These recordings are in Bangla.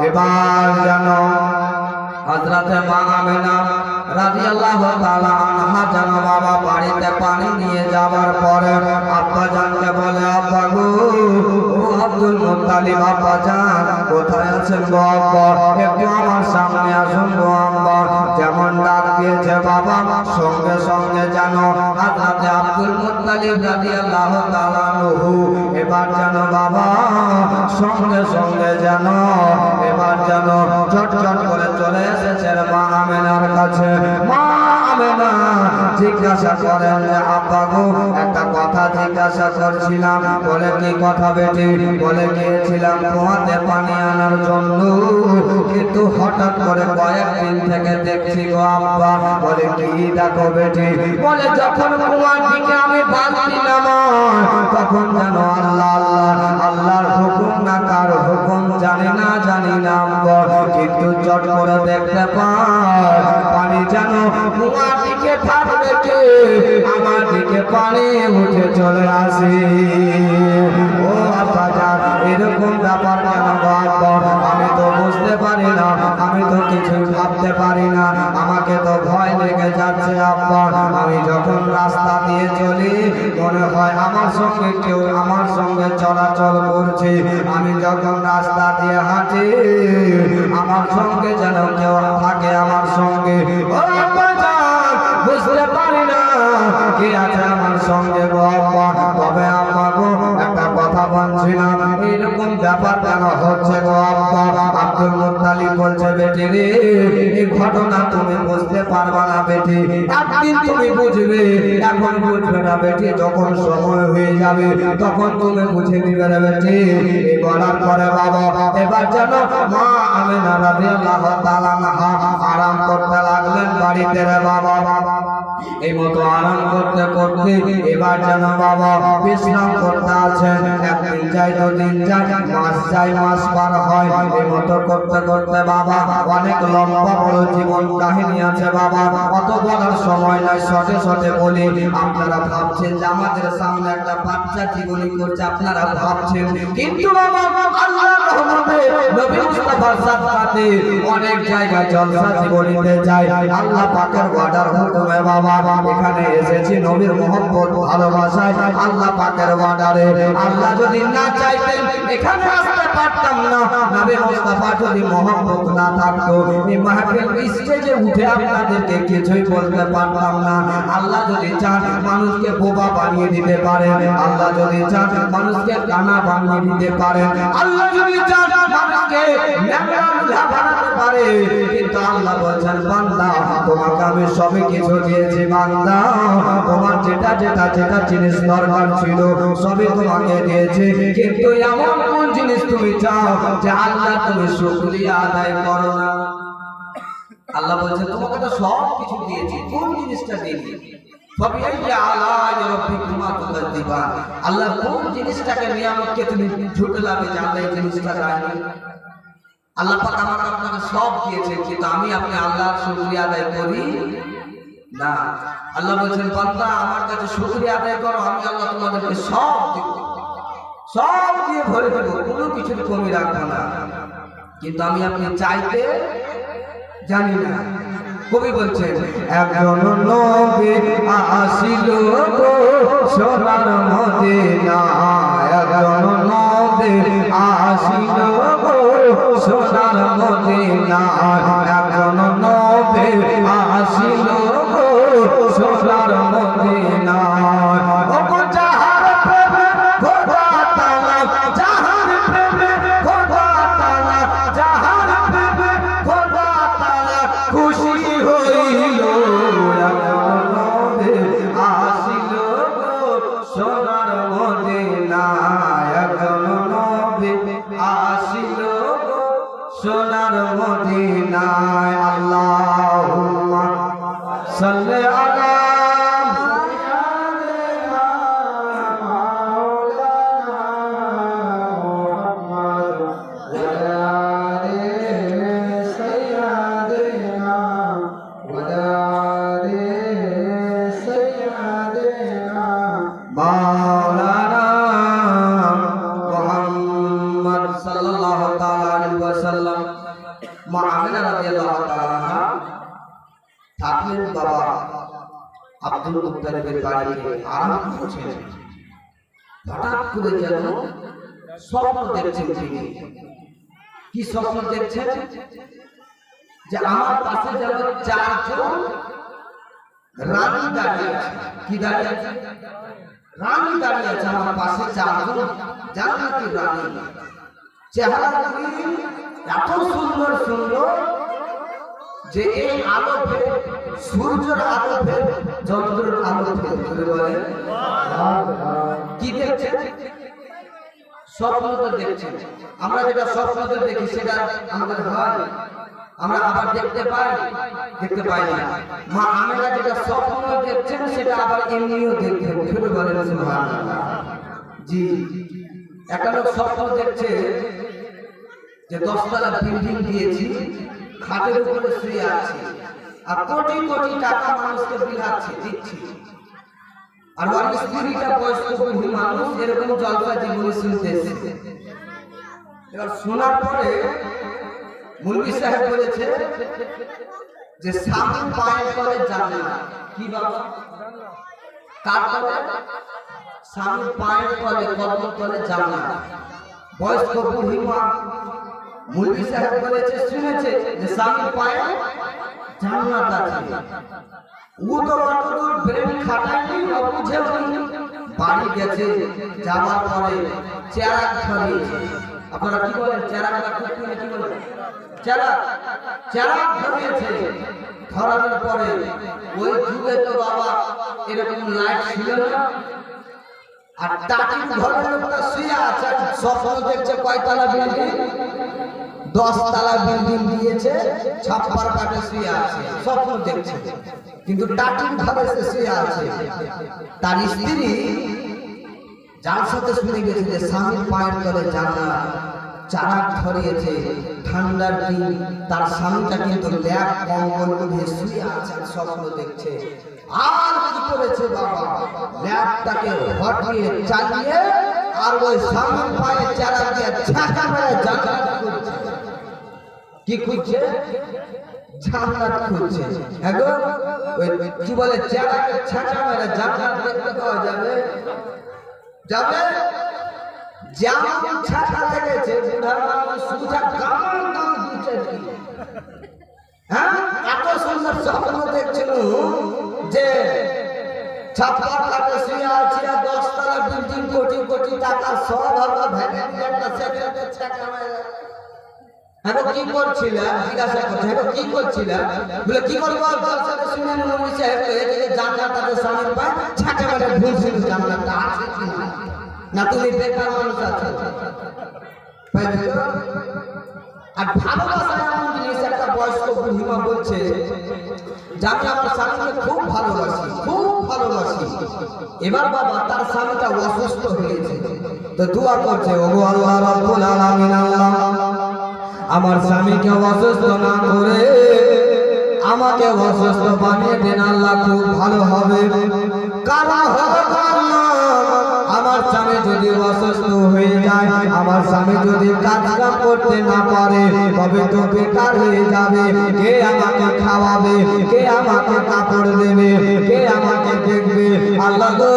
এবার যেন হযরতে মা আমিনা রাদিয়াল্লাহু তাআলা আনহা যেন বাবা বাড়িতে পানি নিয়ে যাবার পরে আব্বা জানকে বলে, আব্বা গো, ও আব্দুল মুত্তালিব আব্বা জান কোথায় আছেন গো আব্বা, একটু আমার সামনে আসুন গো আব্বা। যেমন ডাক দিয়েছে বাবা, সঙ্গে সঙ্গে যেন হযরতে আব্দুল মুত্তালিব রাদিয়াল্লাহু তাআলা আনহু এবার যেন বাবা সঙ্গে সঙ্গে যেন এবার যেন চটচট করে চলে এসেছেন মা আমিনার কাছে। মা আমিনা জিজ্ঞাসা করেন যে আব্বা গো, একটা কথা জিজ্ঞাসা করছিলাম। বলে কি কথা বেটি? বলে গিয়েছিলাম কুয়াতে পানি আনার জন্য, কিন্তু হঠাৎ করে কয়েকদিন থেকে দেখছি গো আব্বা। বলে কি দেখো বেটি? বলে যখন কুয়ার দিকে আমি বালতি নামাই তখন যেন আল্লাহ আল্লাহ আল্লাহর হুকুম না কার হুকুম জানি না আব্বা, কিন্তু চট করে দেখতে পাই পানি যেন কুয়ার দিকে থাকবে কে আমার দিকে পানি উঠে চলে আসে। ও আব্বা জান, এরকম ব্যাপার কেন গো আব্বা? আমি তো বুঝতে পারি না, আমি তো কিছু ভাবতে পারি না, আমাকে তো ভয় লেগে যাচ্ছে আব্বা। আমি যখন রাস্তা দিয়ে চলি মনে হয় আমার সঙ্গে কেউ আমার সঙ্গে চলাচল করছে, আমি যখন রাস্তা দিয়ে হাঁটি আমার সঙ্গে যেন কেউ থাকে আমার সঙ্গে। ও আব্বা জান, বুঝতে পারি না কে আছে আমার সঙ্গে গো আব্বা। তবে আব্বা গো, একটা কথা বলছিলাম, এরকম ব্যাপার কেন হচ্ছে গো আব্বা? আব্দুল মুত্তালিব বলছে, বেটি রে, এই ঘটনা তুমি বুঝতে পারবা না বেটি, একদিন তুমি বুঝবে, এখন বুঝবে না বেটি, যখন সময় হয়ে যাবে তখন তুমি বুঝে নিবে রে বেটি। এই বলার পরে বাবা এবার যেন মা আমিনা রাদিয়াল্লাহু তাআলা আনহা আরাম করতে লাগলেন বাড়িতে রে বাবা। এই মতো আরাম করতে করতে এবার যেন বাবা বিশ্রাম করতে আছেন। একদিন যাই, দুদিন যাই, মাস যাই, মাস পার হয়। এই মতো করতে করতে বাবা অনেক লম্বা বড় জীবন কাহিনী আছে বাবা, অত বলার সময় নাই, শর্টে শর্টে বলি। আপনারা ভাবছেন যে আমাদের সামনে একটা বাচ্চা জীবনী করছে, আপনারা ভাবছেন, কিন্তু বাবা আল্লাহর রহমতে নবী মুস্তাফার সাথে অনেক জায়গায় জলসা জীবনীতে যায়। আল্লাহ পাকের ওয়াদার হুকুমে বাবা এখানে এসেছি নবীর মহব্বত ভালোবাসায়, আল্লাহ পাকের ওয়াদারে। আল্লাহ যদি না চাইতেন এখানে আসতে পারতাম না, নবী মুস্তাফা যদি মহব্বত না থাকতো এই মাহফিল স্টেজে উঠে আপনাদেরকে কিছুই বলতে পারতাম না। আল্লাহ যদি চান মানুষকে বোবা বানিয়ে দিতে পারেন, আল্লাহ যদি চান মানুষকে কানা বানিয়ে দিতে পারেন, আল্লাহ যদি চান মানুষকে ন্যাংরা বানাতে পারে, কিন্তু আল্লাহ বলছেন বান্দা তোমাকে আমি সবই কিছু দিয়েছি বান্দা, তোমার যেটা যেটা যেটা জিনিস দরকার ছিল সবই তোমাকে দিয়েছি, কিন্তু এমন কোন জিনিস তুমি চাও যে আল্লাহ তুমি শুকরিয়া আদায় করো না? আল্লাহ বলছে তোমাকে তো সব কিছু দিয়েছি, কোন জিনিসটা দিয়েছি? আল্লাহ কোন জিনিসটাকে নিয়ামতকে তুমি ঝুটলাবে যে আল্লাহ এই জিনিসটা দেয়নি? আল্লাহ পাক আমাকে আপনাকে সব দিয়েছে, কিন্তু আমি আপনি আল্লাহর শুকরিয়া আদায় করি না। আল্লাহ বলছেন বান্দা আমার কাছে শুকরিয়া আদায় করো, আমি আল্লাহ তোমাদেরকে সব দিব, সব দিয়ে ভরে দেব, কোনো কিছুর কমি রাখবো না, কিন্তু আমি আপনি চাইতে জানি না। কবি বলছেন একজন নবী আসিল গো সোনার মদিনা, একজন নবী আসিল গো সোনার মদিনা, একজন নবী আসিল গো সোনার মদিনা। সোনার মদিনায় আল্লাহুম্মা সাল্লি আলা মাওলানা মুহাম্মদ সাল্লাল্লাহু তাআলা আলাইহি ওয়াসাল্লাম। সাল্লাম মা আমিনা রাদিয়াল্লাহু তাআলা আনহা থাকলেন বাবা আব্দুল মুত্তালিবের বাড়িতে আরাম করছেন। হঠাৎ করে যেন স্বপ্ন দেখছেন তিনি। কি স্বপ্ন দেখছেন? যে আমার পাশে যেন চারজন রানী দাঁড়িয়ে আছে। কি দাঁড়িয়ে আছে? রানী দাঁড়িয়ে আছে আমার পাশে, চারজন জান্নাতি রানী। চেহারা এত সুন্দর সুন্দর যে এই আলো ফেলে, সূর্যের আলো ফেলে, চন্দ্রের আলো ফেলে বলে কি দেখছেন? স্বপ্ন তো দেখছেন। আমরা যেটা স্বপ্নতে দেখি সেটা আমাদের হয়, আমরা আবার দেখতে পাই না। মা আমিনা যেটা স্বপ্ন দেখছেন সেটা আবার এমনিও দেখছেন। ফিরে বলেন সুবহানাল্লাহ। জি, একটা লোক স্বপ্ন দেখছে যে 10 তলা বিল্ডিং দিয়েছি, খাটের উপরে শুয়ে আছে, আর কোটি কোটি টাকা মানুষকে দিচ্ছি। আর ওর স্ত্রীটা বয়স্ক বুড়ি মানুষ, এরকম জলসা জীবনে শুনতেছে। এবার শোনার পরে মুলবি সাহেব বলেছে যে স্বামীর পায়ের তলে জান্নাত। কি বাবা? কার তলে? স্বামীর পায়ের তলে, কদম তলে জান্নাত। বয়স্ক বুড়ি মা মুলবি সাহেব বলেছে, শুনেছে যে স্বামীর পায়ে জান্নাত আছে। ও তো অতদূর ব্রেন খাটায়নি, বুঝে বাড়ি গেছে। যাওয়ার পরে চেরাগ ধরিয়েছে। আপনারা কি বলেন? চেরাগ কি বলেন? চেরাগ ধরিয়েছে। ধরানোর পরে ওই যুগে তো বাবা এরকম লাইট ছিল না, আর টাটির ঘরের লোকটা শুয়ে আছে, স্বপ্ন দেখছে কয়তলা বিল্ডিং? 10 তলা বিল্ডিং দিয়েছে, ছাপ্পার কাটে শুয়ে আছে, স্বপ্ন দেখছে। কিন্তু টাটির ঘরে সে শুয়ে আছে। তার স্ত্রী যার সাথে শুনে গেছে যে স্বামীর পায়ের তলে জান্নাত, চারাক ধরিয়েছে। ঠান্ডার দিন তার স্বামীটা কিন্তু ল্যাপ কম্বল দিয়ে শুয়ে আছে, স্বপ্ন দেখছে। আর কি করেছে বাবা? ল্যাপটাকে হটিয়ে চালিয়ে আর ওই স্বামীর পায়ে চারাক দিয়ে ছাকা মেরে জান্নাত খুঁজছে। কি খুঁজছে? জান্নাত খুঁজছে। এখন ওই কি বলে, চারাকে ছাকা মেরে জান্নাত দেখতে পাওয়া যাবে? যেমন ছাকা লেগেছে, বুড়ার মানুষ সুজা কামান দাম দিচ্ছে। হ্যাঁ, এত সুন্দর স্বপ্ন দেখছিল যে ছাপ্পার কাটে শুয়ে আছে, 10 তলা বিল্ডিং, কোটি কোটি টাকা সব আমরা ভেঙে কি করছিলাম? জিজ্ঞাসা করছে, কি করছিলাম? বলে কি করবো? শুনে জান্নাত আছে স্বামীর পায়ে, ছাকা মেরে ভুলছিল জান্নাতটা আছে কিনা। না তুমি বেকার মানুষ আছে। আর ভালোবাসা এমন জিনিস, একটা বয়স্ক বুড়িমা বলছে যে আমি আমার স্বামীকে খুব ভালোবাসি। এবার বাবা তার স্বামীটা অসুস্থ হয়েছে, তো দোয়া করছে, ওগো আল্লাহ রাব্বুল আলামিন, আল্লাহ আমার স্বামীকে অসুস্থ না করে আমাকে অসুস্থ বানিয়ে দেন আল্লাহ, খুব ভালো হবে। কারণ আমার স্বামী যদি অসুস্থ হয়ে যায়, আমার স্বামী যদি কাজ করতে না পারে, তবে তো বেকার হয়ে যাবে। কে আমাকে খাওয়াবে? কে আমাকে কাপড় দেবে? কে আমাকে দেখবে? আল্লাহ গো,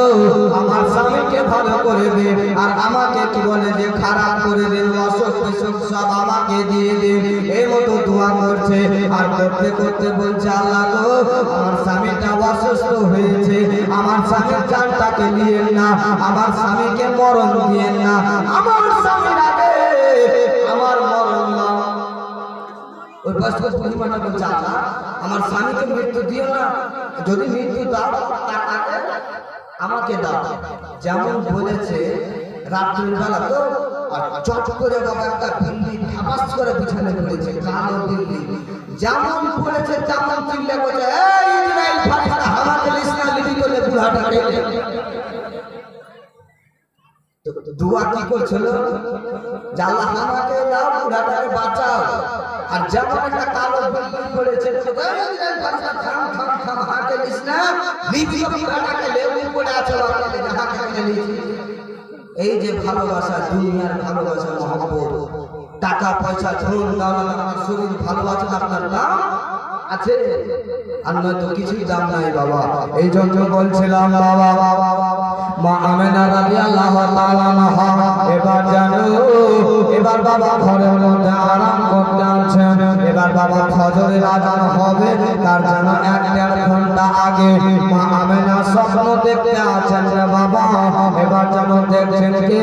আমার স্বামীকে ভালো করে দে, আর আমাকে কি বলে যে খারাপ করে দেন, অসুখ বিসুখ সব আমাকে দিয়ে দেন। এই মতো দোয়া করছে। আর করতে করতে বলছে, আল্লাহ গো, আমার স্বামীটা অসুস্থ হয়েছে, আমার স্বামীর জানটাকে নিয়েন না, আমার স্বামীকে মরণ দিয়েন না, আমার স্বামীর আগে আমার মরণ না। ওই বয়স্ক বুড়িমাটা বলছে, আল্লাহ আমার স্বামীকে মৃত্যু দিও না, যদি মৃত্যু দাও তার আগে আমাকে দাও। যেমন বলেছে রাত্রির বেলা তো, আর চট করে বাবা একটা বিল্লি ধাপাস করে পিছনে পড়েছে, কালো বিল্লি। যেমন পড়েছে তেমন চিল্লা বলে, এই ইসরাইল ফারিস্তা হামাকে ইসলাম লিপি করলে বুড়াটাকে। দোয়া কি করছিল? আল্লাহ আমাকে দাও, বুড়াটাকে বাঁচাও। আর যেমন একটা কালো বিল্লি পড়েছে, এই যে ভালোবাসা, দুনিয়ার ভালোবাসা, মহব্বত, টাকা পয়সা ধন দৌলত আপনার শরীর ভালো আছে আপনার দাম আছে আর নয়তো কিছুই দাম নাই বাবা। এই জন্য বলছিলাম বাবা মা আমেনা রাদিয়াল্লাহু তাআলা আনহা এবার জানো এবার বাবা ঘরের মধ্যে আরাম করতে আছেন। এবার বাবা ফজরের আযান হবে তার জন্য 1-1.5 ঘন্টা আগে মা আমেনা স্বপ্ন দেখতে আছেন রে বাবা। এবার যেন দেখছেন কে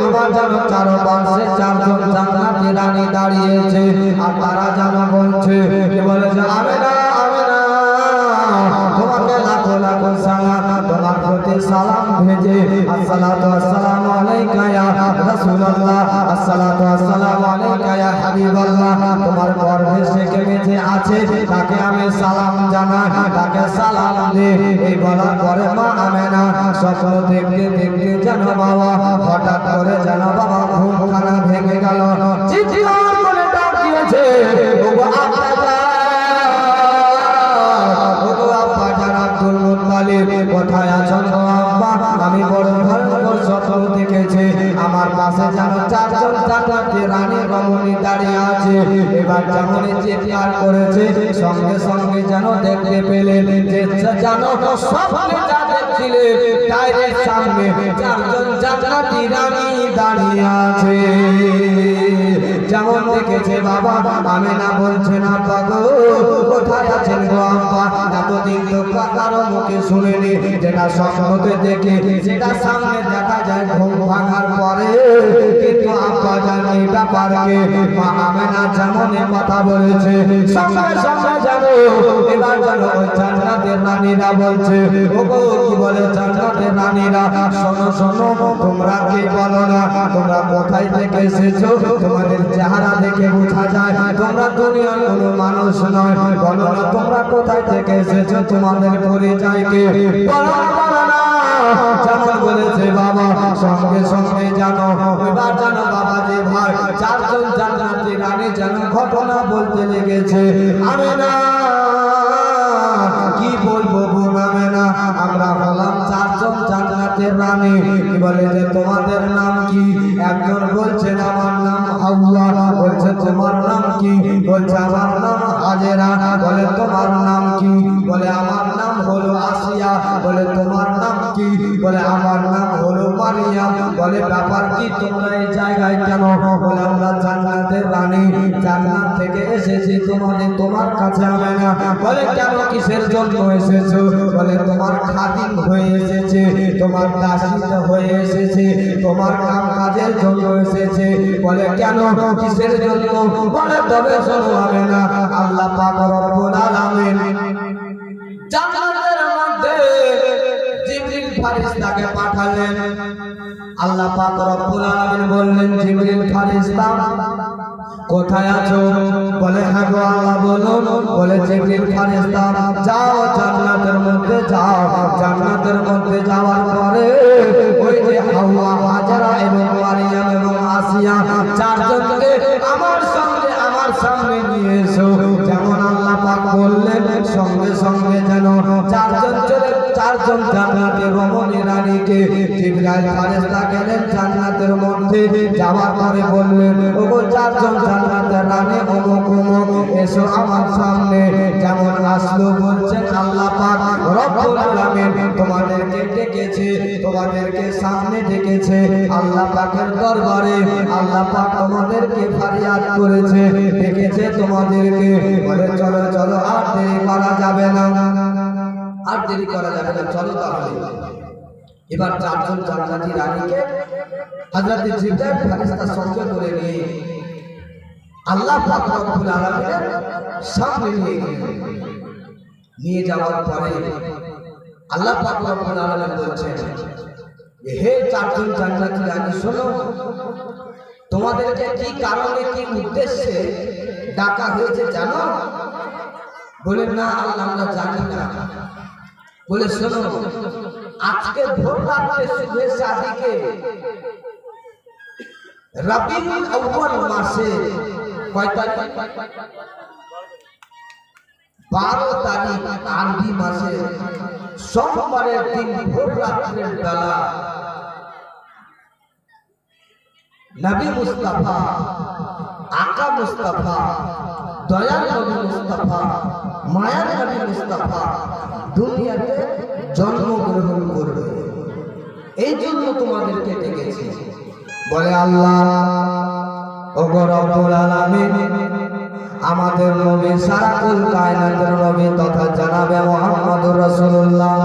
আমার যেন চারপাশে 4 জন জান্নাতি রানী দাঁড়িয়েছে আর তারা যেন বলছে কে বলে যে আমেনা আমেনা তোমাকে লাখো লাখো সালাম তোমার প্রতি সালাম ভেজে আসসালাতু আসসালামু আলাইকা ইয়া রাসূলুল্লাহ আসসালাতু আসসালামু আলাইকা ইয়া হাবিবাল্লাহ তোমার গর্ভে থেকে বেঁচে আছে তাকে আমি সালাম জানাই তাকে সালাম দে। এই বলার পরে মা আমেনা স্বপ্ন দেখতে দেখতে যেন বাবা হঠাৎ করে যেন বাবা ঘুমখানা ভেঙে গেল। চিৎকার করে ডাক দিয়েছে ওগো আব্বা আব্দুল মুত্তালিব কোথায় আছেন গো আব্বা? আমি বড় ভয়ঙ্কর স্বপ্ন দেখেছি আমার পাশে যেন 4 জন জান্নাতি রানী রমণী দাঁড়িয়ে আছে। এবার যেমনই চিৎকার করেছে সঙ্গে সঙ্গে যেন দেখতে পেলেন যে যেন স্বপ্নে যা দেখছিলেন ডাইরেক্ট সামনে 4 জন জান্নাতি রানী দাঁড়িয়ে আছে। যেমন দেখেছে বাবা আমেনা বলছেন আব্বা গো কোথায় আছেন গো আব্বা? এতদিন তো কারো মুখে শুনিনি যেটা স্বপ্নতে দেখে সেটা সামনে দেখা যায় ঘুম ভাঙার পরে। কিন্তু আব্বা জানি ব্যাপারকে মা আমেনা যেমন কথা বলেছে সঙ্গে সঙ্গে জানো এবার জানো ওই জান্নাতের রানীরা বলছে ওগো কি বলে জান্নাতের রানীরা শোনো শোনো তোমরা কি বলো না তোমরা কোথায় থেকে এসেছো? তোমাদের চেহারা দেখে বোঝা যায় তোমরা দুনিয়ার কোনো মানুষ নয়। বলো না তোমরা কোথায় থেকে এসেছো তোমাদের পরিচয়কে বলো না। যেমন বলেছে বাবা সঙ্গে সঙ্গে জানো এবার জানো বাবা যে ভাই 4 জন জান্নাতি রানী যেন ঘটনা বলতে লেগেছে। আমেনা কি বলবো গো আমেনা আমরা হলাম 4 জন জান্নাতের রানী। কি বলে যে তোমাদের নাম কি? একজন বলছেন আমার নাম হাওয়া। বলছে তোমার নাম কি? বলছে আমার নাম হাজেরা। বলে তোমার নাম কি? বলে আমার নাম হলো আসিয়া। বলে তোমার নাম কি? বলে আমার নাম হলো মারিয়াম। বলে ব্যাপার কি তোমরা এই জায়গায় কেন? বলে আমরা জান্নাতের রানী জান্নাত থেকে এসেছি তোমার কাছে আমেনা। বলে কেন কিসের জন্য এসেছো? বলে তোমার খাদিম হয়ে এসেছে তোমার দাসী হয়ে এসেছে তোমার কাম কাজের জন্য এসেছে। বলে কেন কিসের জন্য? বলে তবে শোনো আমেনা আল্লাহ পাক রব্বুল আলামিন জান্নাতের মধ্যে জিবরিল ফেরেশতাকে পাঠালেন। আল্লাহ পাক রব্বুল আলামিন বললেন জিবরিল ফেরেশতা কোথায় আছো? বলে হ্যাঁ গো আল্লাহ বলুন। বলে জিবরিল ফেরেশতা যাও জান্নাতের মধ্যে যাও। জান্নাতের মধ্যে যাওয়ার পরে ওই যে হাওয়া হাজেরা এবং মারিয়াম এবং আসিয়া 4 জনকে আমার সামনে নিয়ে এসো। যেমন আল্লাহ পাক বললেন সঙ্গে সঙ্গে যেন 4 জন জান্নাতের রমণী রানীকে জিবরাইল ফেরেশতা গেলেন জান্নাতের মধ্যে। যাওয়ার পরে বললেন ওগো 4 জন জান্নাতের রানী অমুক অমুক এসো আমার সামনে। যেমন আসলো বলছেন আল্লাহ পাক রব্বুল আলামিন তোমাদেরকে ডেকেছে তোমাদেরকে সামনে ডেকেছে আল্লাহ পাকের দরবারে। আল্লাহ পাক তোমাদেরকে ফরিয়াদ করেছে ডেকেছে তোমাদেরকে। বলে চলো চলো আর দেরি করা যাবে না আর দেরি করা যাবে না চলো তাহলে। এবার 4 জন জান্নাতি রানীকে হযরত জিবরাইল ফেরেশতা সঙ্গে করে নিয়ে আল্লাহ পাক রব্বুল আলামিনের সামনে নিয়ে যাওয়ার পরে আল্লাহ পাক রব্বুল আলামিন বলছেন হে 4 জন জান্নাতি রানী শোনো তোমাদেরকে কি কারণে কি উদ্দেশ্যে ডাকা হয়েছে জানো? বলে না আল্লাহ আমরা জানি না। বলে শোনো আজকে ভোর রাতে শুভে শাদীকে রবিউল আউয়াল মাসে কয় তারিখ? 12 তারিখ আরবি মাসে সোমবারের দিন ভোর রাতের বেলা নবী মুস্তাফা আকা মুস্তাফা, দয়ার নবী মুস্তাফা, মায়ার নবী মুস্তাফা দুনিয়াতে জন্মগ্রহণ করবে, এই জন্য তোমাদেরকে ডেকেছি। বলে আল্লাহ ওগো রব্বুল আলামিন, আমাদের নবী সারাকুল কায়নাতের নবী তথা জনাবে মুহাম্মদুর রাসূলুল্লাহ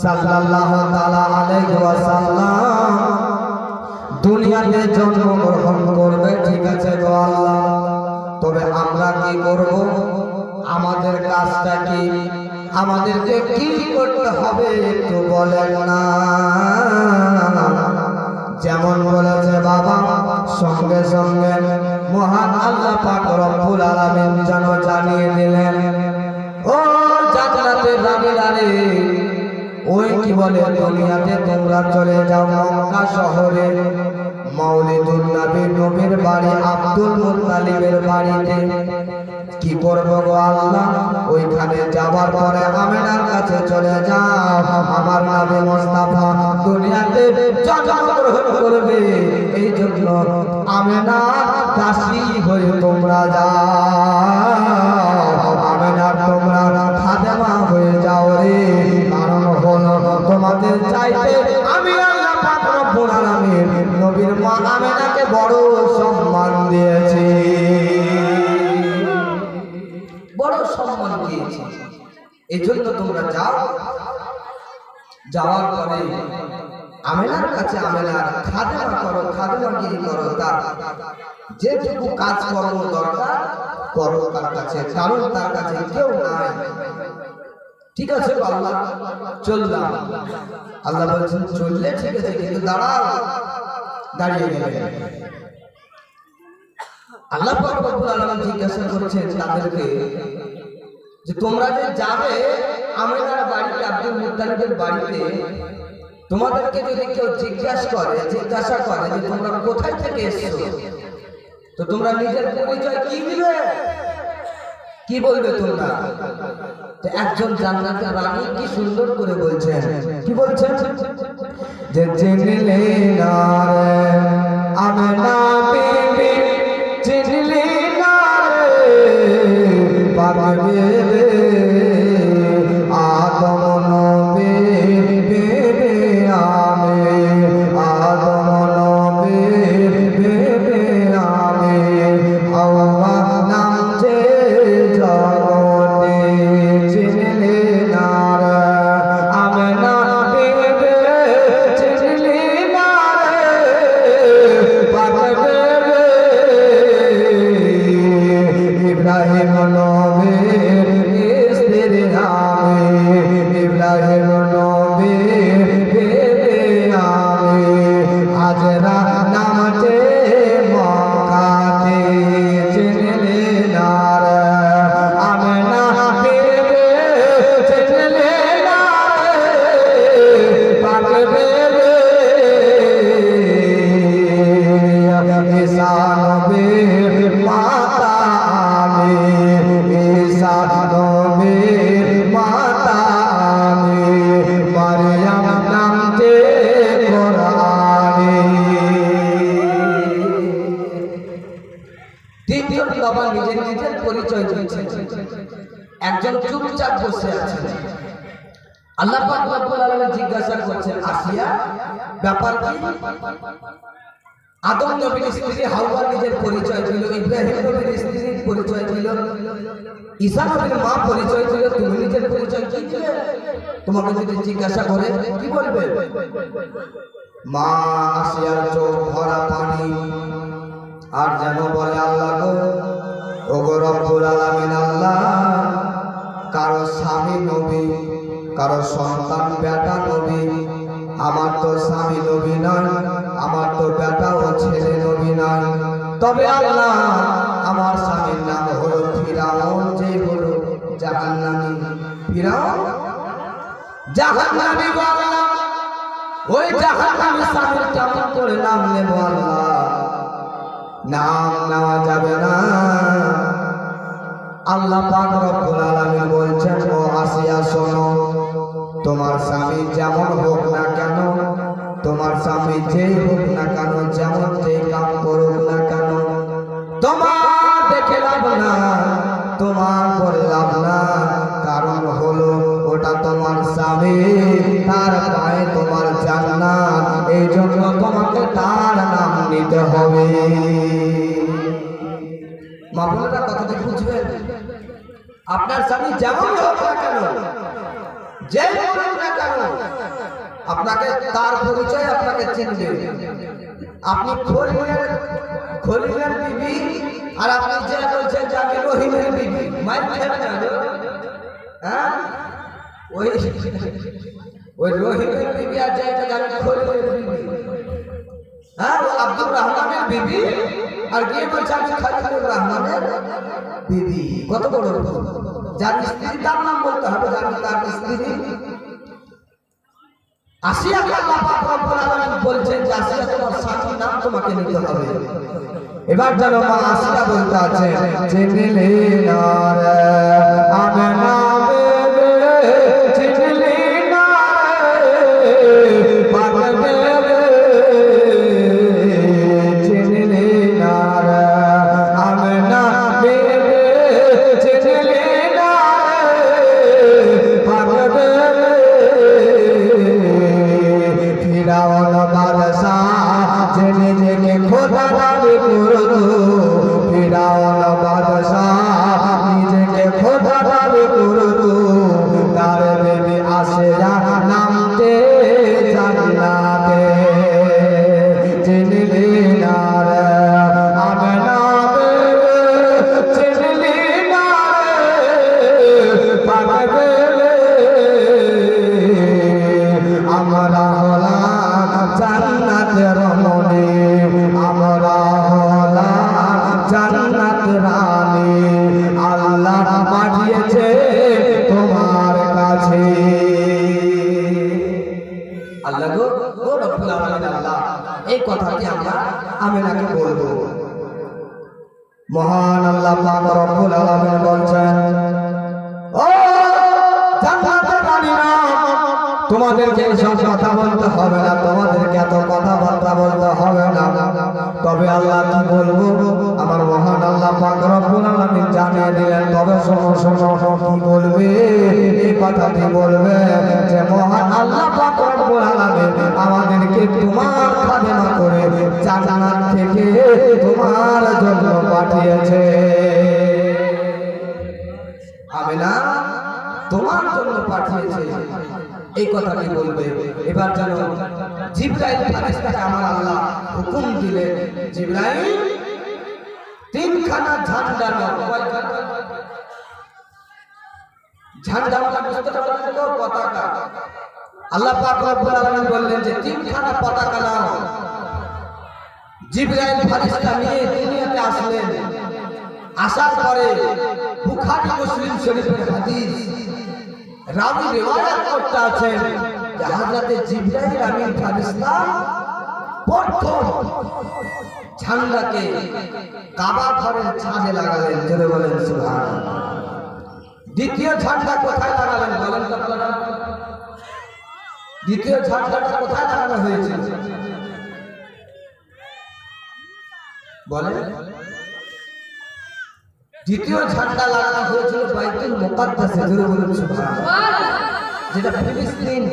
সাল্লাল্লাহু তাআলা আলাইহি ওয়াসাল্লাম দুনিয়াতে জন্মগ্রহণ করবে, ঠিক আছে গো আল্লাহ। তবে আমরা কি করব? আমাদের কাজটা কি? আমাদেরকে কি করতে হবে একটু বলেন না। যেমন বলেছে বাবা, সঙ্গে সঙ্গে মহান আল্লাহ পাক রব্বুল আলামিন যেন জানিয়ে দিলেন, ও জান্নাতের রানীরা রে, ওই কি বলে দুনিয়াতে তোমরা চলে যাও মক্কা শহরে মাওলিদুন নবী নবীর বাড়ি আব্দুল মুত্তালিবের বাড়িতে। কি করবো গো আল্লাহ? ওইখানে যাবার পরে আমেনার কাছে চলে যাও, আমার নবী মুস্তাফা দুনিয়াতে জন্মগ্রহণ করবে, এই জন্য আমেনার দাসী হয়ে তোমরা যাও, আমেনার তোমরা খাদেমা হয়ে যাও রে। কারণ হলো তোমাদের চাইতে আমি আল্লাহ পাক রব্বুল আলামিন নবীর মা আমেনাকে বড় সম্মান দিয়েছি, বড় সম্মান দিয়েছি। এই জন্য তোমরা যাও, যাওয়ার পরে আমেনার কাছে আমেনার খাদেমা করো, খাদেমাগিরি করো, তার যেটুকু কাজ কর্ম দরকার করো তার কাছে, কারণ তার কাছে কেউ নাই। ঠিক আছে আল্লাহ, চললাম। আল্লাহ বলছেন চললে ঠিক আছে, কিন্তু দাঁড়াও। দাঁড়িয়ে গেলেন। আল্লাহ পাক রব্বুল আলামিন জিজ্ঞাসা করছেন তাদেরকে যে তোমরা যে যাবে আমেনার বাড়িতে, আব্দুল মুত্তালিবের বাড়িতে, তোমাদেরকে যদি কেউ জিজ্ঞাসা করে যে তোমরা কোথায় থেকে এসেছো, তো তোমরা নিজের পরিচয় কি দিবে? কি বলবে তোমরা? তো একজন জান্নাতের রানী কি সুন্দর করে বলছেন, কি বলছেন? যে চিনলে না রে আমেনা বিবি, চিনলে না রে পাক বেবে, আদম নবী বেবে আমি, আদম নবী বেবে আমি, হাওয়া নাম যে জগতে চিনলে না রে আমেনা বেবে, চিনলে না রে পাক বেবে, ইব্রাহিম নবীর স্ত্রী আমি, ইব্রাহিম নবীর বেবে আমি, হাজরা নামতে মক্কাতে চিনলে না রে আমেনা বেবে, চিনলে না রে পাক বেবে, ঈসা নবীর মাতা আমি, ঈসা নবীর মাতা আমি, মারইয়াম নামতে কোরআনে। তিনজন বাবা নিজের নিজের পরিচয় দিচ্ছেন, একজন চুপচাপ বসে আছেন। আল্লাহ পাক রব্বুল আলামিন জিজ্ঞাসা করছেন, আসিয়া ব্যাপার কি? আদম নবীর স্ত্রী হাওয়া নিজের পরিচয় দিল, ইব্রাহিম নবীর স্ত্রীর পরিচয় দিল, ঈসা নবীর মা পরিচয় দিল, তুমি নিজের পরিচয় কি দিলে? তোমাকে যদি জিজ্ঞাসা করে কি বলবে? মা আসিয়ার চোখ ভরা পানি, আর যেন বলে আল্লাহ গো, ওগো রব্বুল আলামিন আল্লাহ, কারো স্বামী নবী, কারো সন্তান বেটা নবী, আমার তো স্বামী নবী নয়, আমার তো বেটা ও ছেলে নবী নয়। তবে আল্লাহ আমার স্বামীর নাম হলো ফিরাউন, যে হলো জাহান্নামী। ফিরাউন জাহান্নামী বললাম, ওই জাহান্নামী স্বামীর কেমন করে নাম নেব আল্লাহ? নাম নেওয়া যাবে না। আল্লাহ পাক রব্বুল আলামিন বলছেন, ও আসিয়া শোনো, তোমার স্বামী যেমন হোক না কেন, তোমার স্বামী যেই হোক না কেন, যেমন যেই কাম করুক না কেন, তোমার দেখে লাভ না, তোমার পরে লাভ না, কারণ হলো ওটা তোমার স্বামী, তার পায়ে তোমার জান্নাত, এই জন্য তোমাকে তার নাম নিতে হবে। মা বোনেরা কথাটা বুঝবেন? আপনার স্বামী যেমন হোক না কেন, যে হোক না কেন, আপনাকে তার পরিচয় আপনাকে চিনবে। আপনি খলিলের বিবি আর আপনি যে বলছেন যে আমি রহিমের বিবি, মাইর খাবেন না? হ্যাঁ, ওই রহিমের বিবি আর যে আমি খলিলের বিবি, হ্যাঁ, ও আব্দুর রহমানের বিবি আর গিয়ে বলছে আমি খলিলুর রহমানের বিবি। কত বড় ভুল! যার স্ত্রী তার নাম বলতে হবে, যার তার স্ত্রী। আসিয়াকে আল্লাহ পাক রব্বুল আলামিন বলছেন যে আসিয়া তোমার স্বামীর নাম তোমাকে নিতে হবে। এবার যেন মা আসিয়া বলতে আছে, চিনলে না রে আমেনা বেবে, চিনলে না রে পাগল বেবে, চিনলে না রে আমেনা বেবে, চিনলে না রে পাগল বেবে। ফিরাউন বাদশাহ যে নিজেকে খোদা দাবি করত, ফিরাউন বাদশাহ নিজেকে খোদা দাবি করত, তার বেবি আসিয়া নামতে জান্নাতে। চিনলি না রে আমেনা বেবে, চিনলি না রে পাগল বেবে। আমরা হলাম জান্নাতের রমণী, আমরা হলাম জান্নাত রানী, আল্লাহ পাঠিয়েছে তোমার কাছে। আল্লাহ গো, ও রব্বুল আলামিন আল্লাহ, এই কথাটি আমরা আমিনাকে বলবো। মহান আল্লাহ পাক রব্বুল আলামিন বলছেন, ও জান্নাতের রানীরা, তোমাদেরকে সব কথা বলতে হবে না, তোমাদেরকে এত কথাবার্তা বলতে হবে না। তবে আল্লাহ কি বলবো, আমার মহান আল্লাহ পাক রব্বুল আলামিন জানিয়ে দিলেন। তবে শোনো শোনো, কি বলবে? এই কথাটি বলবে যে মহান আল্লাহ পাক রব্বুল আলামিন আমাদেরকে তোমার খাদেমা করে জান্নাত থেকে তোমার জন্য পাঠিয়েছে। আমিনা তোমার জন্য পাঠিয়েছে, এই কথাটি বলবে। এবার যেন জিবরাইল ফেরেশতাকে আমার আল্লাহ হুকুম দিলে, জিবরাইল তিনখানা ঝান্ডা নাও। ঝান্ডা মানে বুঝতে পারছেন তো? পতাকা। আল্লাহ পাক রব্বুল আলামিন বললেন যে তিনখানা পতাকা নাও। জিবরাইল ফেরেশতা নিয়ে দুনিয়াতে আসলেন। আসার পরে বুখারী মুসলিম শরীফের হাদিস রাবি রিওয়ায়াত করতে আছেন যে হযরতে জিবরাইল আমিন ফেরেশতা প্রথম ঝান্ডাকে কাবা ঘরের ছাদে লাগালেন। জোরে বলেন সুবহানাল্লাহ। দ্বিতীয় ঝান্ডা কোথায় লাগালেন বলেন তো আপনারা? দ্বিতীয় ঝান্ডাটা কোথায় লাগানো হয়েছে বলেন? দ্বিতীয় ঝান্ডা লাগানো হয়েছিল বাইতুল মুকাদ্দাসে। জোরে বলেন সুবহানাল্লাহ। যেটা ফিলিস্তিন।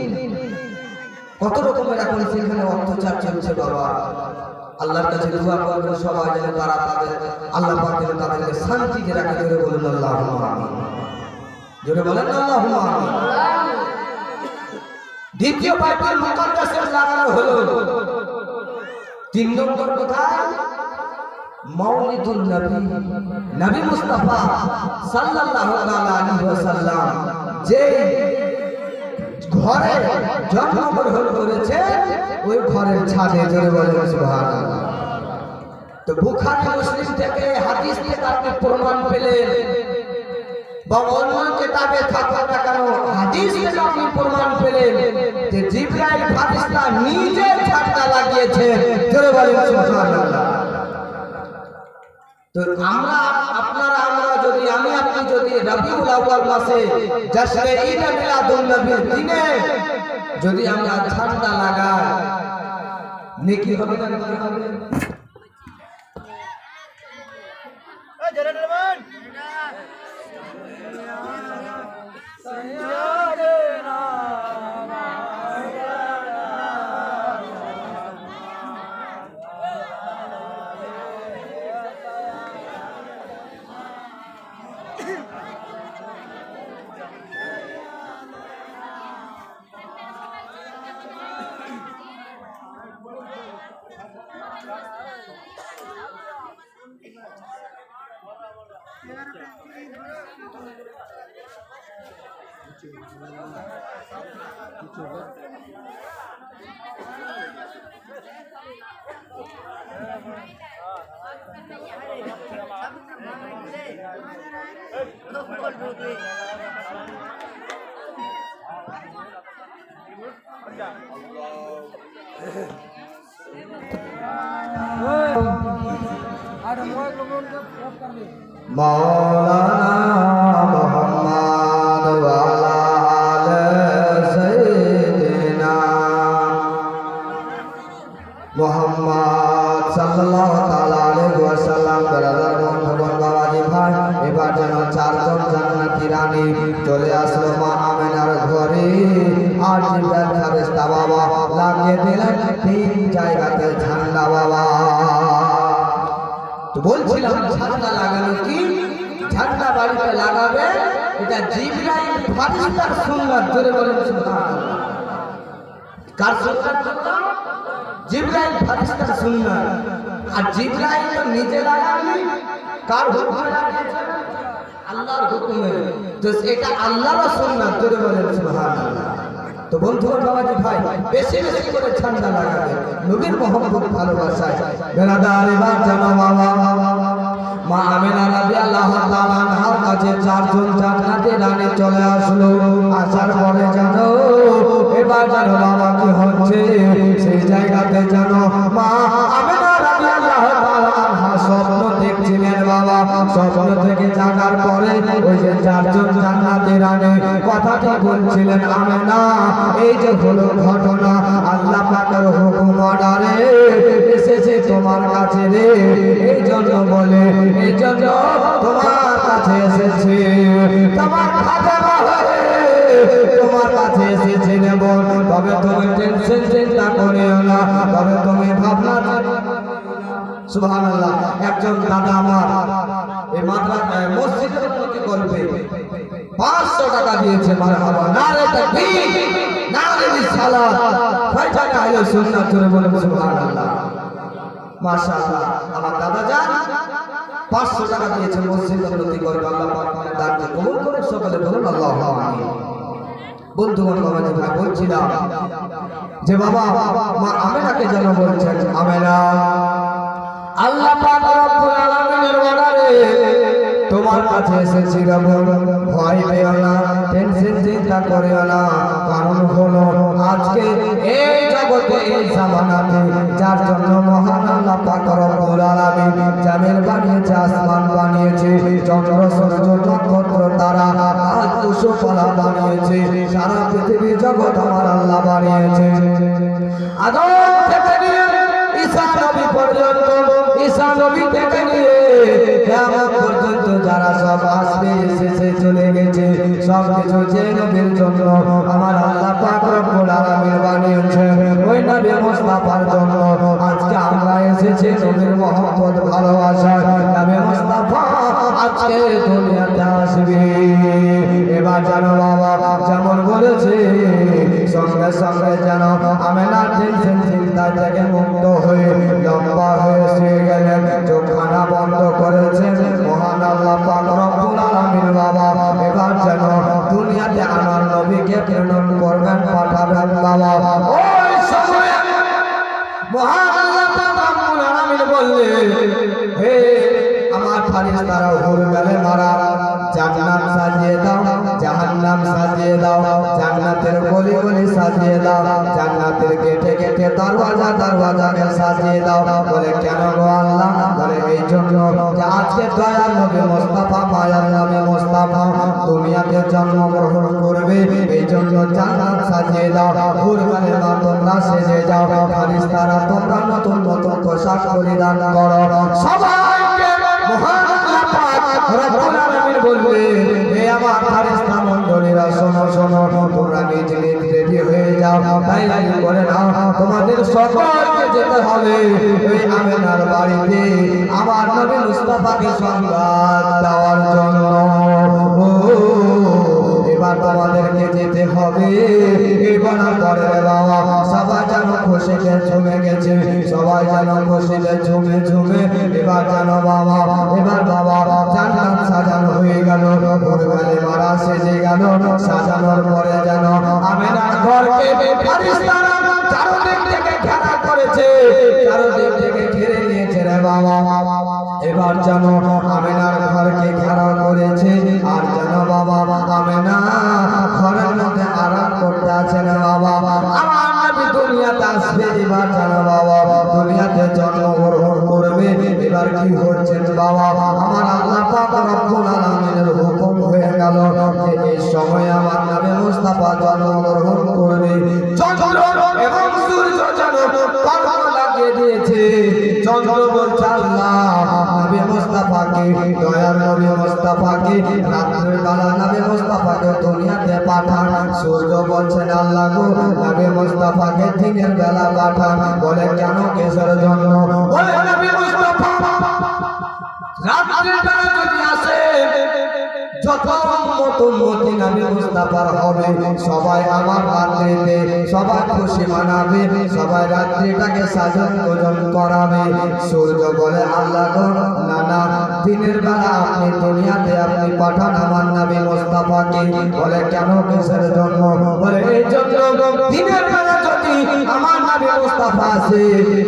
কত রকমের এখন সেখানে অত্যাচার চলছে বাবা। আল্লাহর কাছে দোয়া করবেন সবাই যেন তারা তাদের আল্লাহ পাক যেন তাদেরকে শান্তিতে রাখে। জোরে বলেন আল্লাহুম্মা আমিন। জোরে বলেন আল্লাহুম্মা আমিন। দ্বিতীয় বাইতুল মুকাদ্দাসে লাগানো হলো। 3 নম্বর কোথায়? মাউলিদুন নবী, নবী মুস্তাফা সাল্লাল্লাহু আলাইহি ওয়াসাল্লাম যে ঘরে জন্মগ্রহণ করেছে ওই ঘরের ছাদে। জোরে বলেন সুবহানাল্লাহ। তো বুখারী মুসলিম থেকে হাদিস থেকে আপনি প্রমাণ পেলেন বা অন্য কিতাবে থাকুক না কেন, হাদিস থেকে আপনি প্রমাণ পেলেন যে জিবরাইল ফেরেশতা নিজে ঝান্ডা লাগিয়েছে। জোরে বলেন সুবহানাল্লাহ। তো আমরা আপনারা আমরা যদি আমি আপনি যদি রবিউল আউয়াল মাসে জশ্নে ঈদ মিলাদুন নবীর দিনে যদি আমরা ঝান্ডা লাগাই, নেকি হবে না? নেকি হবে? मौलाना मोहम्मद वाला आले सैयदना मोहम्मद सल्लल्लाहु ताला अलैहि वसल्लम बराबर বন্ধুগণ বাবাজি ভাই এবার যেন চারজন জান্নাতি রানী চলে আসলো মা আমেনার ঘরে আর জিবরাইল ফেরেশতা বাবা লাগিয়ে দিলেন তিন জায়গাতে ঝান্ডা বাবা। তো বলছিলাম ঝান্ডা লাগানো কি ঝান্ডা বাড়িতে লাগাবে এটা জিবরাইল ফেরেশতার সুন্নাত ধরে বলেন সুবহানাল্লাহ। কার সুন্নাত? জিবরাইল ফেরেশতার সুন্নাত। আর জিবরাইল তো নিজে লাগাননি, কার হুকুমে লাগিয়েছেন? আল্লাহর হুকুমে। তো এটা আল্লাহর সুন্নাত ধরে বলেন সুবহানাল্লাহ। তো বন্ধুগণ বাবাজি ভাই বেশি বেশি করে ঝান্ডা লাগাবে নবীর মহব্বত ভালোবাসায়। বেরাদার এবার জানো বাবা মা আমেনা রাদিয়াল্লাহু তাআলা আনহার কাছে চারজন জান্নাতি রানী চলে আসলো। আসার পরে জানো এবার জানো বাবা কি হচ্ছে সেই জায়গাতে জানো মা আমেনা রাদিয়াল্লাহু তাআলা আনহা স্বপ্ন দেখছিলেন বাবা। স্বপ্ন থেকে জাগার পরে ওই যে চারজন জান্নাতি রানী কথাটা বলছিলেন আমেনা এই যে হলো ঘটনা আল্লাহ পাকের হুকুম অর্ডারে এসেছে তোমার কাছে রে, এই জন্য বলে এই জন্য তোমার কাছে এসেছে তোমার খাজানা হয়ে তোমার কাছে এসেছে নেব। তবে তুমি টেনশন চিন্তা করিও না, তবে তুমি ভাবনা সুবহানাল্লাহ। একজন দাদা আমার এই মাদ্রাসা মসজিদের উন্নতি করবে 500 টাকা দিয়েছে মারহাবা নারে তাকবীর নারে রিসালাত ফয়জানে আহলে সুন্নাত জোরে বলেন সুবহানাল্লাহ মাশাআল্লাহ। আমার দাদা জান 500 টাকা দিয়েছে মসজিদ উন্নতি করবে। আল্লাহ পাক তার দানকে কবুল করে সকলে বলুন আল্লাহু আমিন। বন্ধুগণ বাবাজি ভাই বলছিলাম যে বাবা মা আমেনাকে যেন বলছেন আমেনা আল্লাহ পাক রব্বুল আলামিনের অর্ডারে তোমার কাছে এসেছি রে বোন, ভয় পেও না, টেনশন চিন্তা করিও না। কারণ হলো আজকে এই জগতে এই জামানাতে যার জন্য মহান আল্লাহ পাক রব্বুল আলামিন জামিল বানিয়েছে, আসমান বানিয়েছে, চন্দ্র সূর্য নক্ষত্র তারা আর পশুপালা বানিয়েছে, সারা পৃথিবী জগৎ আমার আল্লাহ বানিয়েছে। আদম থেকে নিয়ে ঈসা নবী পর্যন্ত, ঈসা নবী থেকে নিয়ে কিয়ামত পর্যন্ত যারা সব আসবে এসেছে চলে গেছে সব কিছু যে নবীর জন্য আমার আল্লাহ পাক রব্বুল আলামিন বানিয়েছে, ওই নবী মুস্তাফার জন্য আজকে আমরা এসেছি নবীর মহব্বত ভালোবাসা। নবী মুস্তাফা আজকে দুনিয়াতে আসবে। এবার জানো বাবা যেমন বলেছে সঙ্গে সঙ্গে যেন আমেনা টেনশন চিন্তা থেকে মুক্ত হয়ে লম্বা হয়ে শুয়ে গেলেন, চোখখানা বন্ধ করেছেন মহান আল্লাহ পাক রব্বুল আলামিন বাবা। এবার যেন দুনিয়াতে আমার নবীকে প্রেরণ করবেন, পাঠাবেন বাবা। ওই সময় মহান আল্লাহ পাক রব্বুল আলামিন বললেন হে আমার ফারিস্তারা হুর গেলে মারা জান্নাত সাজিয়ে দাও, জাহান্নাম সাজিয়ে দাও, জান্নাতের গলি গলি সাজিয়ে দাও, জান্নাতের গেটে গেটে দরওয়াজা দরওয়াজাকে সাজিয়ে দাও। বলে কেন গো আল্লাহ? বলে এই জন্য যে আজকে দয়ার নবী মুস্তাফা মায়ার নবী মুস্তাফা দুনিয়াতে জন্মগ্রহণ করবে, এই জন্য জান্নাত সাজিয়ে দাও। হুর গেলে মা তোমরা সেজে যাও, ফারিস্তারা তোমরা নতুন নতুন পোশাক পরিধান করো। সবাইকে মহান আল্লাহ রব্বুল আলামিন বললেন, হে আমার ফেরেশতা মণ্ডলীরা শোনো শোনো, তোমরা নিজ নিজ রেডি হয়ে যাও, তাইয়ারি করে নাও, তোমাদের সকলকে যেতে হবে ওই আমেনার বাড়িতে আমার নবী মুস্তাফাকে সংবাদ দেওয়ার জন্য। এবার তোমাদেরকে যেতে হবে। এবার পরে বাবা সবাই যেন খুশিতে ঝুমে গেছে, সবাই যেন খুশিতে ঝুমে ঝুমে এবার যেন বাবা, এবার বাবা জান্নাত সাজানো হয়ে গেল, ভোরবেলা মারা সেজে গেল, সাজানোর পরে যেন আমেনার ঘরকে ফেরেশতারা চারদিক থেকে ঘেরা করেছে, চারদিক থেকে ঘিরে নিয়েছে রে বাবা। এবার যেন আমেনার ঘরকে ঘেরা করেছে, আর যেন বাবা আমেনা ঘরের মধ্যে আরাম করতে আছে না বাবা। আমার নবী দুনিয়াতে আসবে, এবার যেন বাবা দুনিয়াতে জন্মগ্রহণ করবে। এবার কি হচ্ছে বাবা, আমার আল্লাহ পাক রব্বুল আলামিনের হুকুম হয়ে গেল যে এই সময় আমার নবী মুস্তাফা জন্মগ্রহণ করবে। চন্দ্র এবং সূর্য যেন কলম লাগিয়ে দিয়েছে। চন্দ্র বলছে আল্লাহ নবী মুস্তাফাকে, দয়ার নবী মুস্তাফাকে রাত্রের বেলা নবী মুস্তাফাকে দুনিয়াতে পাঠান। সূর্য বলছেন আল্লাহ গো নবী মুস্তাফাকে দিনের বেলা পাঠান। বলে কেন, কিসের জন্য? বলে নবী মুস্তাফা রাত্রের বেলা যদি আসে, যত উম্মতি নবী মুস্তাফার হবে সবাই আমার রাত্রিতে সবাই খুশি মানাবে, সবাই রাত্রিটাকে সাজান গোজন করাবে। সূর্য বলে আল্লাহ গো না না, দিনের বেলা আপনি দুনিয়াতে আপনি পাঠান আমার নবী মুস্তাফাকে। বলে কেন, কিসের জন্য? বলে এই জন্য দিনের বেলা যদি আমার নবী মুস্তাফা আসে,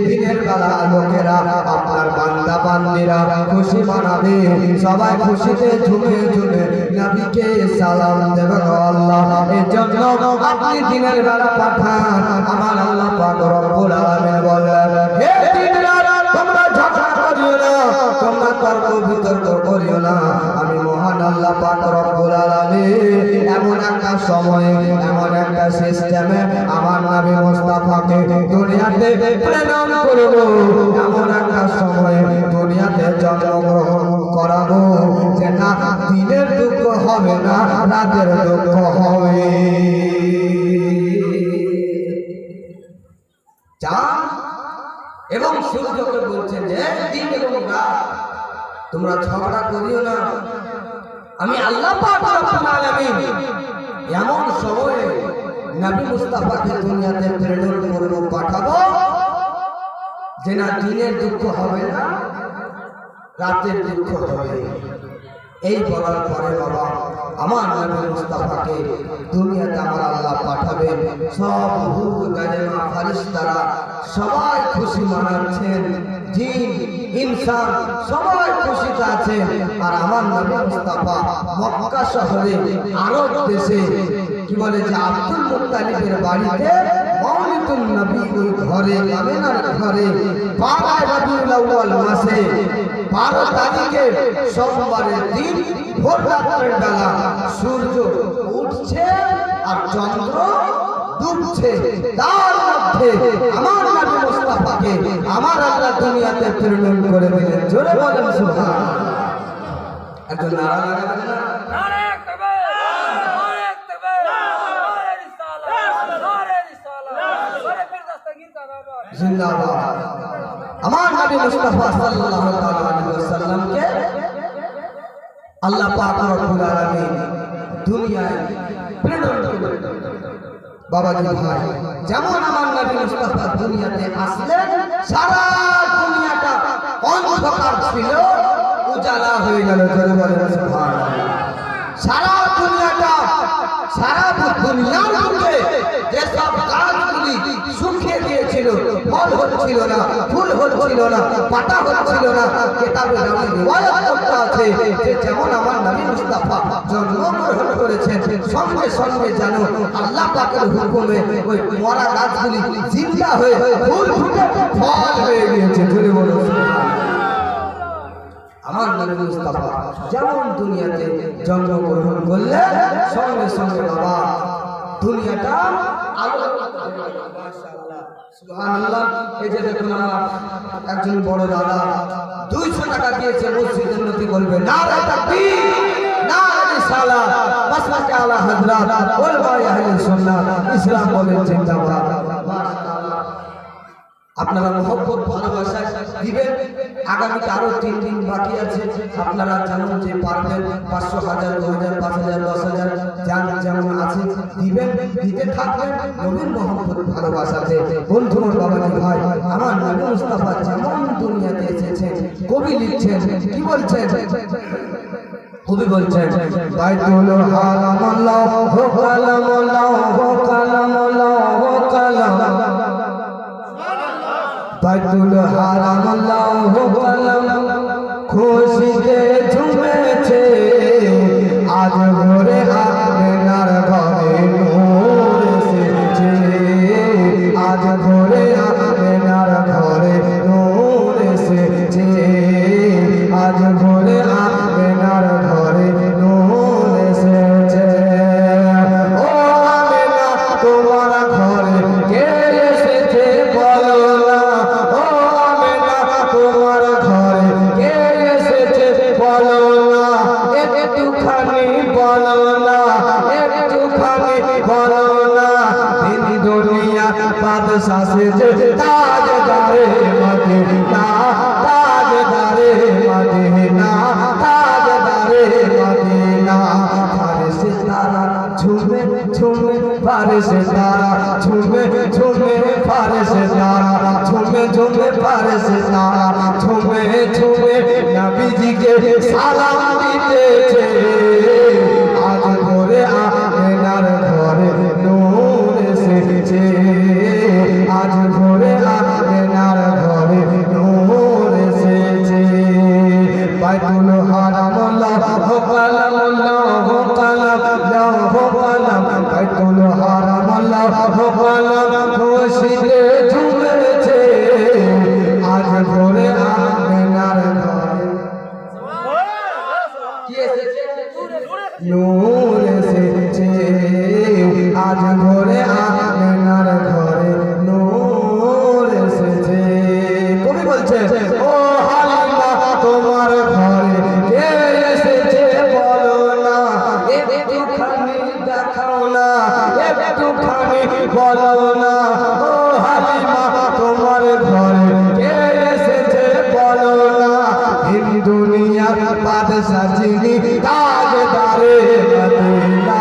দিনের বেলা লোকেরা আপনার বান্দা বান্দিরা খুশি মানাবে, সবাই খুশিতে ঝুমে ঝুমে নবীকে সালাম দেবে আল্লাহ। এই জন্য আপনি দিনের বেলা পাঠান। আমার আল্লাহ পাক রব্বুল আলামিন বলেন, হে দিনদার তোমরা ঝগড়া করিও না, তোমরা তর্ক বিতর্ক করিও না। আমি মহান আল্লাহ পাক রব্বুল আলামিন এমন একটা সময়ে এমন একটা সিস্টেমে আমার নবী মুস্তাফাকে দুনিয়াতে প্রেরণ করব, এমন একটা সময়ে দুনিয়াতে জন্মগ্রহণ করাবো যে না দিনের দুঃখ হবে না, রাতের দুঃখ হবে। চাঁদ এবং সূর্যকে বলছেন যে দিন এবং রাত তোমরা ঝগড়া করিও না। আমি আল্লাহ পাক রব্বুল আলামিন এমন সময়ে নবী মুস্তাফাকে দুনিয়াতে প্রেরণ করব, পাঠাবো যে না দিনের দুঃখ হবে না, রাতের দুঃখ হবে। এই বলার পরে বাবা আমার নবী মুস্তাফাকে দুনিয়াতে আমার আল্লাহ পাঠাবেন। সব হুর গালেমা ফেরেশতারা সবাই খুশি মানাচ্ছেন, জিন ইনসান সবাই খুশিতে আছেন। আর আমার নবী মুস্তাফা মক্কা শহরে আরব দেশে কি বলে যে আব্দুল মুত্তালিবের বাড়িতে মাউলিদুন নবী ওই ঘরে আমেনার ঘরে 12 রবিউল আউয়াল মাসে 12 তারিখে সোমবারের দিন ভোর রাতের বেলা সূর্য উঠছে আর চন্দ্র ডুবছে, তার মধ্যে আমার নবী মুস্তাফাকে আমার আল্লাহ দুনিয়াতে প্রেরণ করে দিলেন। জোরে বলেন সুবহানাল্লাহ। একজন নারা লাগাবেন না? নারে তাকবীর, নারে তাকবীর, নারে রিসালাত, নারে রিসালাত, নারে পীর দস্তগীর জিন্দাবাদ জিন্দাবাদ। আমার নবী মুস্তাফা সাল্লাল্লাহু আলাইহি ওয়াসাল্লামকে আল্লাহ পাক রব্বুল আলামিন দুনিয়ায় প্রেরণ করলেন। বাবাজি ভাই, যেমন আমার নবী মুস্তাফা দুনিয়াতে আসলেন সারা দুনিয়াটা অন্ধকার ছিল, উজালা হয়ে গেল। জোরে বলেন সুবহানাল্লাহ। সারা দুনিয়াটা সারা দুনিয়ার মধ্যে যেসব গাছগুলি শুকিয়ে গিয়েছিল, ফল হচ্ছিল না, ফুল হচ্ছিল না, পাতা হচ্ছিল না, কিতাবে নবী রিওয়ায়াত করতে আছে যে যেমন আমার নবী মুস্তাফা জন্মগ্রহণ করেছেন সঙ্গে সঙ্গে যেন আল্লাহ পাকের হুকুমে ওই মরা গাছগুলি জিন্দা হয়ে ফুল ফুটে ফল হয়ে গিয়েছে। জোরে বলুন আমার নবী মুস্তাফা যেমন দুনিয়াতে জন্মগ্রহণ করলেন সঙ্গে সঙ্গে বাবা দুনিয়াটা আলো। মাশাআল্লাহ সুবহানাল্লাহ। এই যে দেখুন আমার একজন বড় দাদা 200 টাকা দিয়েছে মসজিদের উন্নতি করবে। নারে তাকবীর, নারে রিসালাত, মাসলাকে আলা হযরত উলামায়ে আহলে সুন্নাত ইসলাম বলেন জিন্দাবাদ। মাশাআল্লাহ। আপনারা মহব্বত ভালোবাসা দিবেন। আগামীতে আরো 3 দিন বাকি আছে। আপনারা যেমন যে পারবেন 500, 1000, 2000, 5000, 10000 যার যেমন আছে দিবেন, দিতে থাকবেন। নবীর মহব্বত ভালোবাসাতে বন্ধুর বাবাজি ভাই আমার নবী মুস্তাফা যেমন দুনিয়াতে এসেছেন, কবি লিখছেন কি বলছেন? কবি বলছেন বাইতুল হারাম আল্লাহু কালাম আল্লাহু কালাম আল্লাহু কালাম, বাইতুল হারাম আল্লাহু কালাম, খুশিতে ঝুমেছে আজ ভোরে আমিনার ঘরে নূর এসেছে, আজ ভোরে আমিনার ঘরে নূর এসেছে, আজ ভোরে আমিনার ঘরে নূর এসেছে। ও আমিনা তোমার ঘরে কে এসেছে বলো না, ও আমিনা তোমার ঘরে কে এসেছে বলো না, একটুখানি বলো না, একটুখানি বলো না। দিন দুনিয়া বাদশাহ সেজে তাজদারে মদিনা, তাজদারে মদিনা, তাজদারে মদিনা। ফারসে তারা ঝুমে ঝুমে, ফারসে তারা ঝুমে ঝুমে, ফারসে তারা ঝুমে ঝুমে, ফারসে তারা ঝুমে ঝুমে নবীজিকে সালাম দিতেছে। আজ ভোরে আমিনার ঘরে নূর এসেছে, আজ ভোরে আমিনার ঘরে নূর এসেছে। বাইতুল হারাম আল্লাহু কালাম আল্লাহু কালাম আল্লাহু কালাম, বাইতুল হারাম আল্লাহু কালাম, খুশিতে ঝুমেছে আজ ভোরে আমিনার ঘরে কি এসেছে? নূর এসেছে, আজ ভোরে আমিনার ঘরে নূর এসেছে। কবি বলছে ও হালিমা তোমার ঘরে কে এসেছে বলো না, একটুখানি দেখাও না, একটুখানি বলো না। ও হালিমা তোমার ঘরে কে এসেছে বলো না। দিন দুনিয়ার বাদশাহ যিনি তাজদারে মদিনা,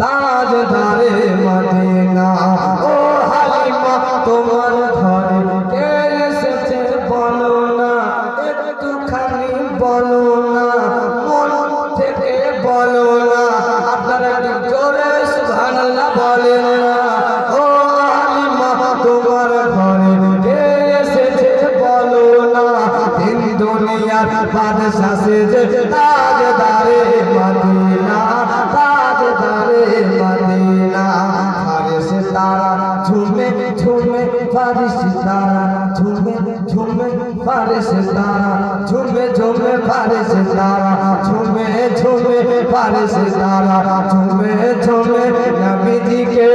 তাজদারে মদিনা। ও হালিমা তোমার ঘরে কে এসেছে বলো না, একটুখানি বলো না, মন থেকে বলো না। আপনারা একটু জোরে সুবহানাল্লাহ বলেন না। ও হালিমা তোমার ঘরে কে এসেছে বলো না। দিন দুনিয়ার বাদশাহ সেজে তাজদারে মদিনা, তাজদারে মদিনা। ফারসে তারা ঝুমে ঝুমে, ফারসে তারা ঝুমে ঝুমে, ফারসে তারা ঝুমে ঝুমে, ফারসে তারা ঝুমে ঝুমে, ফারসে তারা ঝুমে ঝুমে নবীজিকে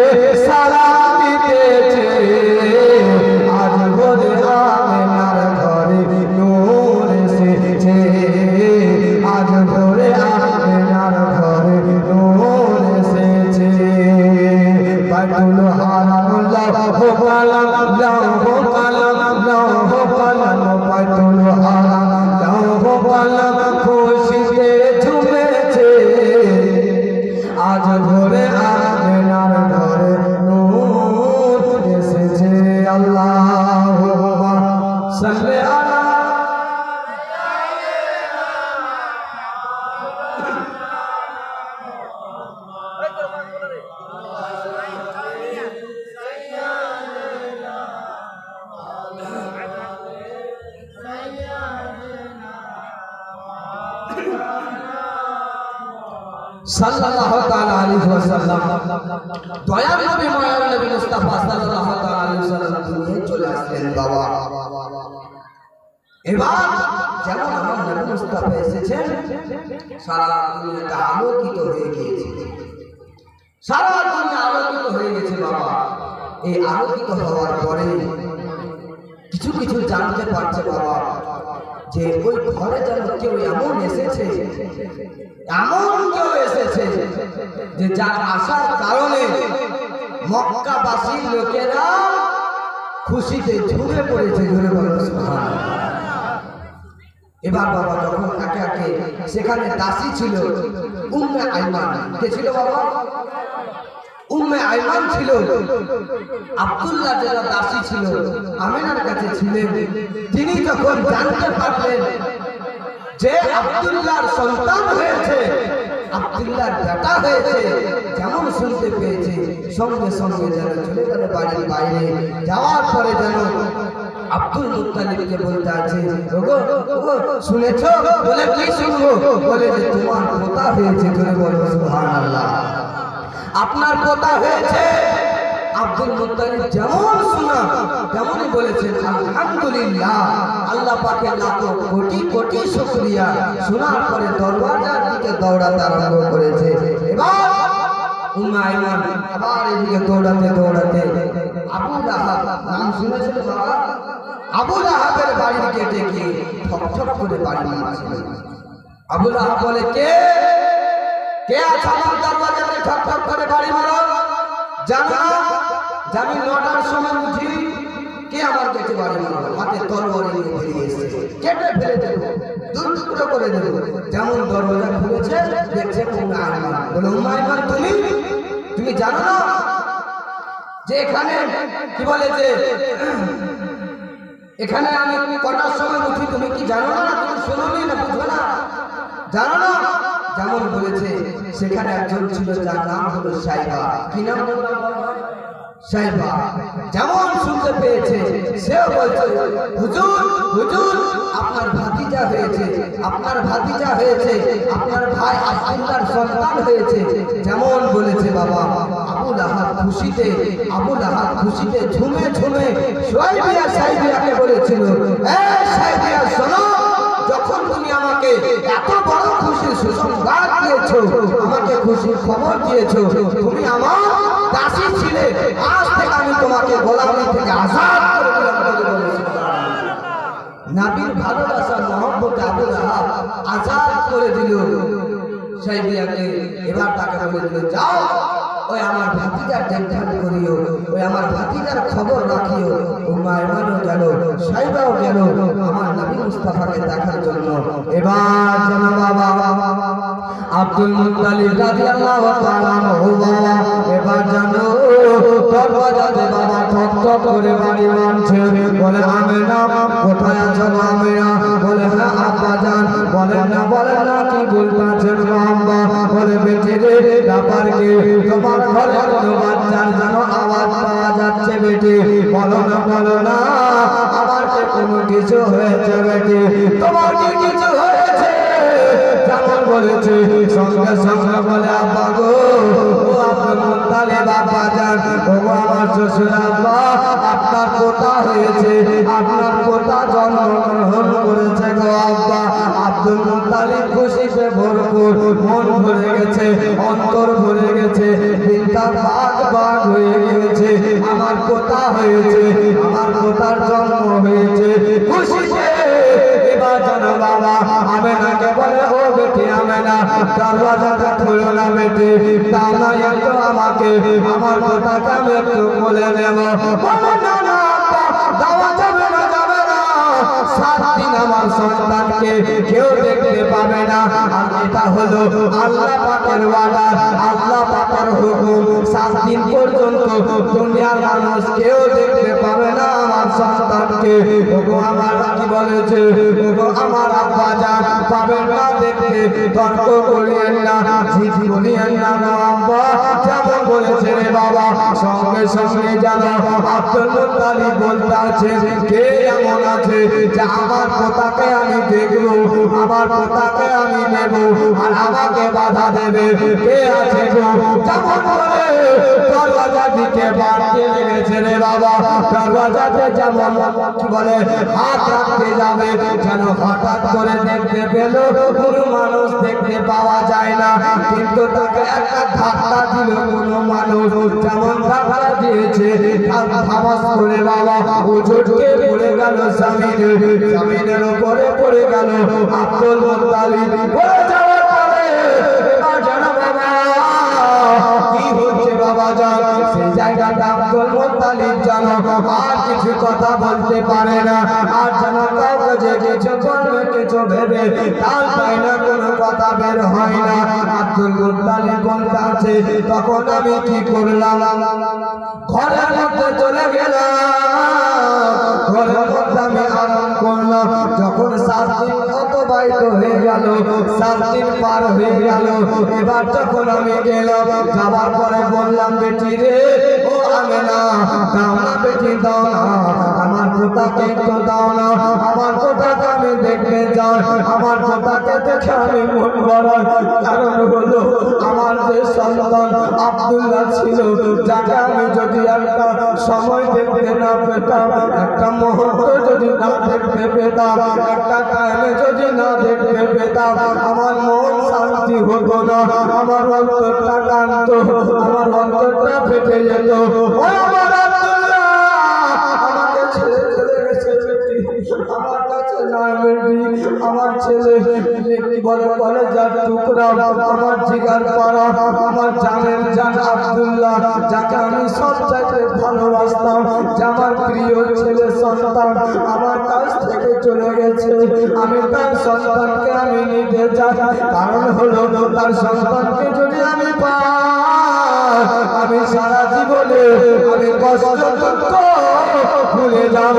সালাম দিতেছে। আজ ভোরে আমিনার ঘরে নূর এসেছে, আজ ভোরে আমিনার ঘরে নূর এসেছে। বাইতুল হারাম আল্লাহু কালাম আল্লাহু কালাম আল্লাহু কালাম, বাইতুল হারাম আল্লাহু কালাম, খুশিতে ঝুমেছে আজ ভোরে আমিনার ঘরে নূর এসেছে। আল্লাহুম্মা সাল্লি আলা সাল্লাল্লাহু তাআলা আলাইহি ওয়াসাল্লাম। দয়ার নবী মায়ার নবী মুস্তাফা সাল্লাল্লাহু তাআলা আলাইহি ওয়াসাল্লাম দুনিয়ায় চলে আসলেন বাবা। এবার যেমন আমার নবী মুস্তাফা এসেছেন সারা দুনিয়াটা আলোকিত হয়ে গিয়েছে, সারা দুনিয়া আলোকিত হয়ে গেছে বাবা। এই আলোকিত হওয়ার পরে কিছু কিছু জানতে পারছে বাবা যে ওই ঘরে যেন কেউ এমন এসেছে, এমন কেউ এসেছে যে যার আসার কারণে মক্কাবাসীর লোকেরা খুশিতে ঝুমে পড়েছে, ঝরে বলো সুবহানাল্লাহ। এবার বাবা যখন একে একে সেখানে দাসী ছিল উম্মে আইমান, কে ছিল বাবা? উম্মে আইমান ছিল। আব্দুল্লাহ যারা দাসী ছিল আমিনার কাছে ছিলেন, তিনি যখন জানতে পারলেন যে আব্দুল্লাহর সন্তান হয়েছে, আব্দুল্লাহর বেটা হয়েছে, যেমন শুনতে পেয়েছে সঙ্গে সঙ্গে যেন চলে গেল বাড়ির বাইরে। যাওয়ার পরে যেন আব্দুল মুত্তালিবকে বলতে আছে, ওগো ওগো শুনেছো? বলে কি শুনবো? বলে যে তোমার পোতা হয়েছে, ধরে বলো সুবহানাল্লাহ। আপনার পোতা হয়েছে। আব্দুল মুত্তালিব যেমন শোনা তেমনই বলেছেন আলহামদুলিল্লাহ, আল্লাহ পাকের লাখো কোটি কোটি শুকরিয়া। শোনার পরে দরওয়াজার দিকে দৌড়াতে আরম্ভ করেছে। এবার উম্মে আইমান আবার এদিকে দৌড়াতে দৌড়াতে আবু লাহাব, নাম শুনেছেন বাবা? আবু লাহাবের বাড়ির গেটে গিয়ে ঠক ঠক করে বাড়ি মারছিলেন। আবু লাহাব বলে, কে কে আছে আমার দরওয়াজাতে ঠক ঠক করে বাড়ি মারো? জানো না আমি 9টার সময় উঠি, কে আমার গেটে বাড়ি মারো? হাতে তরবারি নিয়ে বেরিয়ে এসেছে, কেটে ফেলে দেব, দুই টুকরো করে দেব। যেমন দরওয়াজা খুলেছে দেখছে উম্মে আইমান। বলে, উম্মে আইমান তুমি জানো না যে এখানে কি বলে যে এখানে আমি কটার সময় উঠি? তুমি কি জানো না? তুমি শোনোনি না, বুঝো না, জানো না? যেমন বলেছে সেখানে একজন ছিল যার নাম হলো সাইবা। কি নাম? সাইবা। যেমন শুনতে পেয়েছে সেও বলছে, হুজুর হুজুর আপনার ভাতিজা হয়েছে, আপনার ভাতিজা হয়েছে, আপনার ভাই আব্দুল্লাহর সন্তান হয়েছে। যেমন বলেছে বাবা, আবু লাহাব খুশিতে ঝুমে ঝুমে সাইবিয়াকে বলেছিল, এই সাইবিয়া শোনো, যখন তুমি আমাকে এত বড় খুশির সুসংবাদ দিয়েছো, আমাকে খুশির খবর দিয়েছো, তুমি আমার দাসী ছিলে, আজ থেকে আমি তোমাকে গোলামি থেকে আজাদ করে দিলাম। নবীর ভালোবাসা মহব্বতে আবু লাহাব আজাদ করে দিল সাইবিয়াকে। এবার তাকে বলে দিল, যাও ওই আমার ভাতিজার দেখভাল করিও, ওই আমার ভাতিজার খবর রাখিও। উম্মে আইমানও গেল, সাইবাও গেল আমার নবী মুস্তাফাকে দেখার জন্য। এবার যেন বাবা আব্দুল মুত্তালিব রাদিয়াল্লাহু তাআলা আনহু বাবা এবার জানো দরওয়াজাতে বাবা ঠক ঠক করে বাড়ি মারছে। বলে, আমিনা কোথায় আছো আমিনা? বলে, হ্যাঁ আব্বা জান। বলেন না কি বলতেছেন আব্বা? বলে, বেঁচে রে ব্যাপার কি? তোমার ঘরে কোনো বাচ্চার যেন আওয়াজ পাওয়া যাচ্ছে বেটি। বলো না আমার কি কোনো কিছু হয়েছে বেটি? তোমার কি কিছু হয়েছে? যেমন বলেছে সঙ্গে সঙ্গে বলে, আব্বা গো, ও আব্দুল মুত্তালিব আব্বা জান, ও আমার শ্বশুর আব্বা, আপনার পোতা হয়েছে, আপনার পোতা জন্মগ্রহণ করেছে গো আব্বা। আব্দুল মুত্তালিব খুশিতে ভরপুর, মন ভরে গেছে, অন্তর ভরে গেছে, দিলটা বাগ হয়ে গেছে। আমার পোতা হয়েছে, আমার পোতার জন্ম হয়েছে খুশিতে। এবার জানো বাবা আমিনাকে বলে, ও বেটি আমিনা, দরওয়াজাটা খুলো না বেটি, তা নয় একটু আমাকে আমার পোতাকে আমি একটু কোলে নেব। বলে, না দেওয়া যাবে না, 7 দিন আমার সন্তানকে কেউ দেখতে পাবে না। আর এটা হলো আল্লাহ পাকের ওয়াদা, আল্লাহ পাকের হুকুম। 7 দিন পর্যন্ত দুনিয়ার মানুষ কেউ দেখতে পাবে না আমার সন্তানকে। ওগো আমার কি বলেছে, ওগো আমার আব্বা জান, পাবেন না দেখতে, তর্ক করিয়েন না, জিদ করিয়েন না আব্বা। যেমন বলেছে রে বাবা, সঙ্গে সঙ্গে জানো আব্দুল মুত্তালিব বলতে আছে, কে এমন আছে যে আমার পোতাকে আমি দেখবো, আমার পোতাকে আমি নেব, আর আমাকে বাধা দেবে? কে আছে গো? যেমন বলে দরওয়াজার দিকে বাড়তে লেগেছে রে বাবা। দরওয়াজাতে যেমন কি বলে হাত রাখতে যাবে, যেন হঠাৎ করে দেখতে পেল কোনো মানুষ দেখতে পাওয়া যায় না, কিন্তু তাকে একটা ধাক্কা দিল কোনো মানুষ, যেমন ধাক্কা দিয়েছে ধামাস করে বাবা ও ঝটকে পড়ে গেল জমিনের উপরে পড়ে গেল আব্দুল মুত্তালিব। পড়ে যাওয়ার পরে এবার জানো বাবা কি হচ্ছে বাবা জান, সেই জায়গাটা আব্দুল মুত্তালিব জানো আর কিছু কথা বলতে পারে না, আর জানো কাউকে যে কিছু করবে কিছু ভেবে তার তাই না কোনো কথা বের হয় না। আব্দুল মুত্তালিব বলতে আছে তখন আমি কি করলাম, ঘরের মধ্যে চলে গেলাম, ঘরের মধ্যে আমি আরাম করলাম। যখন 7 দিন অতিবাহিত হয়ে গেল, 7 দিন পার হয়ে গেল, এবার যখন আমি গেলাম, যাবার পরে বললাম বেটি রে ও আমেনা দাও না বেটি দাও না, আমার পোতাকে একটু দাও না, আমার পোতাকে আমি দেখতে যাই, আমার পোতাকে দেখে আমি মন ভরাই। কারণ হলো আমার যে সন্তান আব্দুল্লাহ ছিল, যাকে আমি যদি একটা সময় দেখতে না পেতাম, একটা মুহূর্ত যদি না দেখতে পেতাম, একটা টাইমে যদি না দেখতে পেতাম, আমার মন শান্তি হতো না, আমার অন্তরটা কাঁদতো, আমার অন্তরটা ফেটে যেত। আমার আব্দুল্লাহ আমাকে ছেড়ে চলে গেছে বেটি, আমার কাছে না বেটি, আমার ছেলে কি বলে কলেজার টুকরা, আমার জিগার পাড়া, আমার জানের জান আব্দুল্লাহ, যাকে আমি সবচাইতে ভালোবাসতাম, যে আমার প্রিয় ছেলে সন্তান আমার কাছ থেকে চলে গেছে। আমি তার সন্তানকে আমি নিতে চাই, কারণ হলো তার সন্তানকে যদি আমি পাই, আমি সারা জীবনে আমি কষ্ট দুঃখ ভুলে যাব।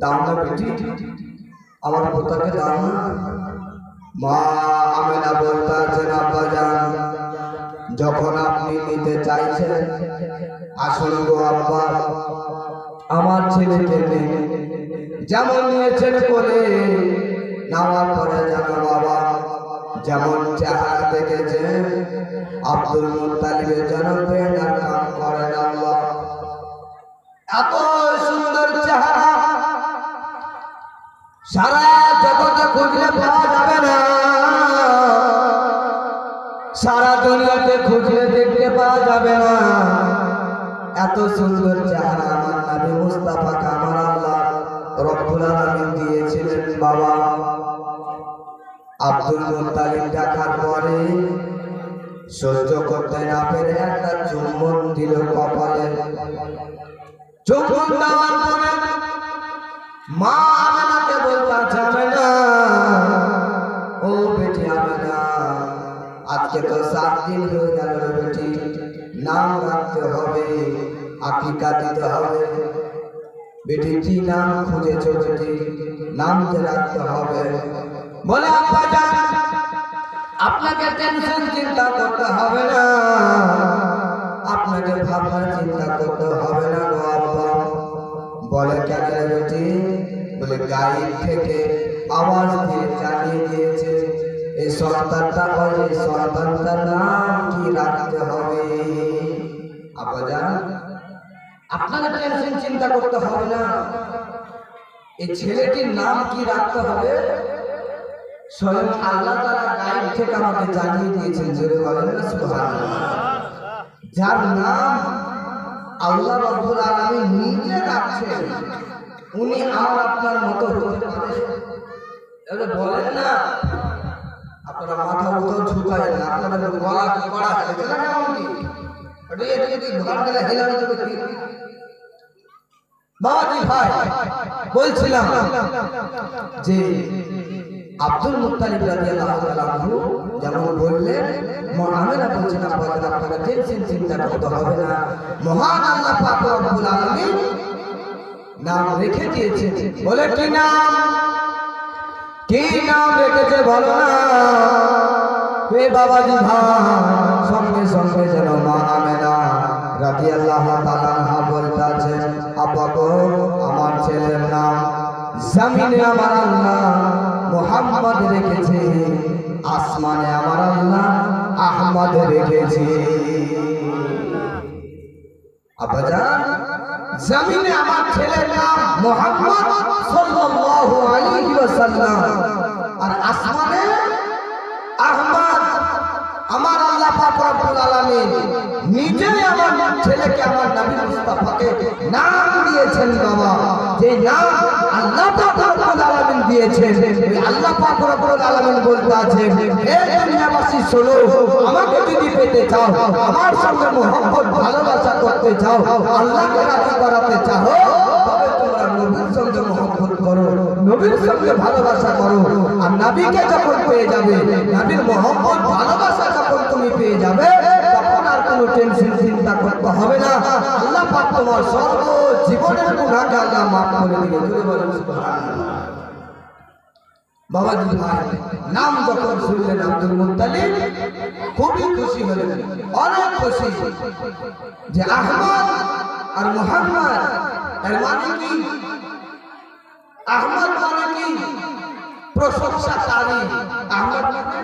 দাও না বেটি, আমার পোতাকে দাও না। মা আমেনা বলতে আছেন আব্বাজান যখন আপনি নিতে চাইছেন আসুন গো আব্বা, আমার ছেলেকে নিন, যেমন নিয়েছেন করে নেওয়ার পরে জানো বাবা যেমন চেহারা দেখেছেন আব্দুল মুত্তালিবের যেন পেন আর কাম করে না, আল্লাহ এত সুন্দর চেহারা সারা জগতে খুঁজলে পাওয়া যাবে না, সারা দুনিয়াতে খুঁজলে দেখতে পাওয়া যাবে না। এত সুন্দর চেহারা আমার নবী মুস্তাফাকে আমার আল্লাহ রব্বুল আলামিন দিয়েছিলেন বাবা। আব্দুল মুত্তালিব দেখার পরে সহ্য করতে না পেরে একটা চুম্বন দিল কপালে। চুম্বন দেওয়ার পরে মা আমেনাকে বলতে যাবে না, ও বেটি আমেনা আজকে তো 7 দিন হয়ে গেল রে বেটি, নাম রাখতে হবে, আকিকা দিতে হবে। বেটি কি নাম খুঁজেছো বেটি, নাম যে রাখতে হবে। বলে আব্বা জান আপনাকে টেনশন চিন্তা করতে হবে না, আপনাকে ভাবনা চিন্তা করতে হবে না গো আব্বা। বলে কেন রে বেটি, বলে গায়েব থেকে আওয়াজ দিয়ে জানিয়ে দিয়েছে এই সন্তানটা হয়, এই সন্তানটার নাম কি রাখতে হবে। আব্বা জান আপনাকে টেনশন চিন্তা করতে হবে না, এই ছেলেটির নাম কি রাখতে হবে স্বয়ং আল্লাহ তাআলা গায়েব থেকে আমাকে জানিয়ে দিয়েছেন। জোরে বলেন না সুবহানাল্লাহ। যার নাম আল্লাহ রাব্বুল আলামিন নিজে রাখছেন, উনি আমার আপনার মতো হতে পারে? এটা বলেন না, আপনারা মাথা উত্তর ঝুঁকায় না, আপনাদের গলা কড়া হয়েছে না কেমন কি ওটা এদিকে ঘর গেলে হেলানো যাবে কি বাবাজি ভাই। বলছিলাম যে আব্দুল মুত্তালিব রাদিয়াল্লাহু তাআলা আনহু যেমন বললেন, মা আমেনা বলছেন আপনারা টেনশন চিন্তা করতে হবে না, মহান আল্লাহ পাক রব্বুল আলামিন নাম রেখে দিয়েছে। বলে কি নাম, কি নাম রেখেছে বলো না। হে বাবাজি ভাই সঙ্গে সঙ্গে যেন মা আমেনা রাদিয়াল্লাহু তাআলা আনহা বলতে আছেন, আব্বা গো আমার ছেলের নাম জমিনে আমার আল্লাহ মুহাম্মদ রেখেছে, আসমানে আমার আল্লাহ আহমদ রেখেছে। আব্বাজান জমিনে আমার ছেলের নাম মুহাম্মদ সাল্লাল্লাহু আলাইহি ওয়াসাল্লাম, আর আসমানে আহমদ। আমার আল্লাহ পাক রব্বুল আলামিন নিজেই আমার ছেলেকে আমার নবী মুস্তাফাকে নাম দিয়েছেন বাবা। যে নাম আল্লাহ পাক রব্বুল আলামিন দিয়েছেন, ওই আল্লাহ পাক রব্বুল আলামিন বলতে আছে, হে দুনিয়াবাসী শোনো, আমাকে যদি পেতে চাও, আমার সঙ্গে মোহব্বত ভালোবাসা করতে চাও, আল্লাহকে রাজি করাতে চাও, তবে তোমরা নবীর সঙ্গে মোহব্বত করো, নবীর সঙ্গে ভালোবাসা করো। আর নবীকে যখন পেয়ে যাবে, নবীর মোহব্বত ভালোবাসা যখন তুমি পেয়ে যাবে, তখন আর কোনো টেনশন চিন্তা করতে হবে না। আল্লাহ পাক তোমার সর্ব জীবনের গুনাহকে আল্লাহ মাফ করে দিবে। জোরে বলেন সুবহানাল্লাহ। বাবাজি ভাই নাম যখন শুনলেন আব্দুল মুত্তালিব খুবই খুশি হলেন, অনেক খুশি যে আহমদ আর মুহাম্মদ এর মানে কি? আহমদ মানে কি? প্রশংসাকারী। আহমদ মানে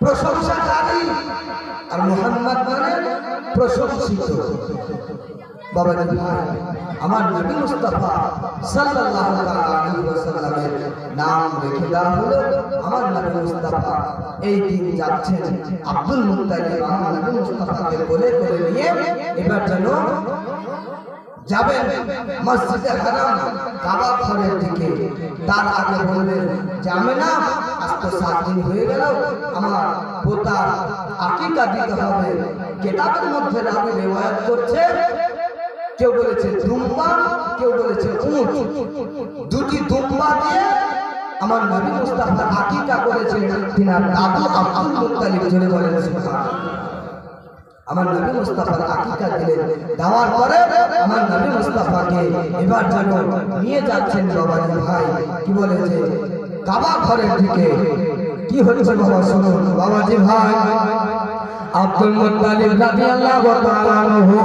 প্রশংসাকারী, আর মুহাম্মদ মানে প্রশংসিত। বাবাজি ভাই আমার নবী মুস্তাফা সাল্লাল্লাহু আলাইহি ওয়াসাল্লামের নাম রেখে দেওয়া হলো আমার নবী মুস্তাফা। এই দিন যাচ্ছেন আব্দুল মুত্তালিব আমার নবী মুস্তাফাকে কোলে করে নিয়ে এবার যেন যাবেন মসজিদে হারাম কাবা ঘরের দিকে। তার আগে বললেন যে আমি না আজ তো 7 দিন হয়ে গেল, আমার পোতার আকিকা দিতে হবে। কিতাবের মধ্যে রাবি রিওয়ায়াত করছে, কেউ বলেছে দুম্বা, কেউ বলেছে উট। দুটি দুম্বা দিয়ে আমার নবী মুস্তাফার আকিকা করেছিলেন তিনার দাদু আব্দুল মুত্তালিব। জোরে বলেন সুবহানাল্লাহ। আমার নবী মুস্তাফার আকিকা দিলেন, দেওয়ার পরে আমার নবী মুস্তাফাকে এবার যেন নিয়ে যাচ্ছেন বাবাজি ভাই। কি বলেছে? কাবা ঘরের দিকে। কি হচ্ছে বাবা শুনুন বাবাজি ভাই। আব্দুল মুত্তালিব রাদিয়াল্লাহু তাআলা আনহু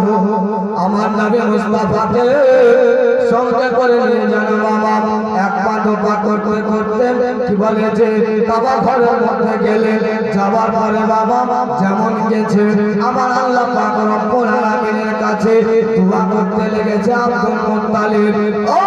আমার নবী মুস্তাফাকে সঙ্গে করে নিয়ে যান বাবা। এক পা দুপা করতে করতে কি বলেছে কাবা ঘরের মধ্যে গেলে, যাওয়ার পরে বাবা যেমন গেছে আমার আল্লাহ পাক রব্বুল আলামিনের কাছে দোয়া করতে লেগেছে আব্দুল মুত্তালিব। ও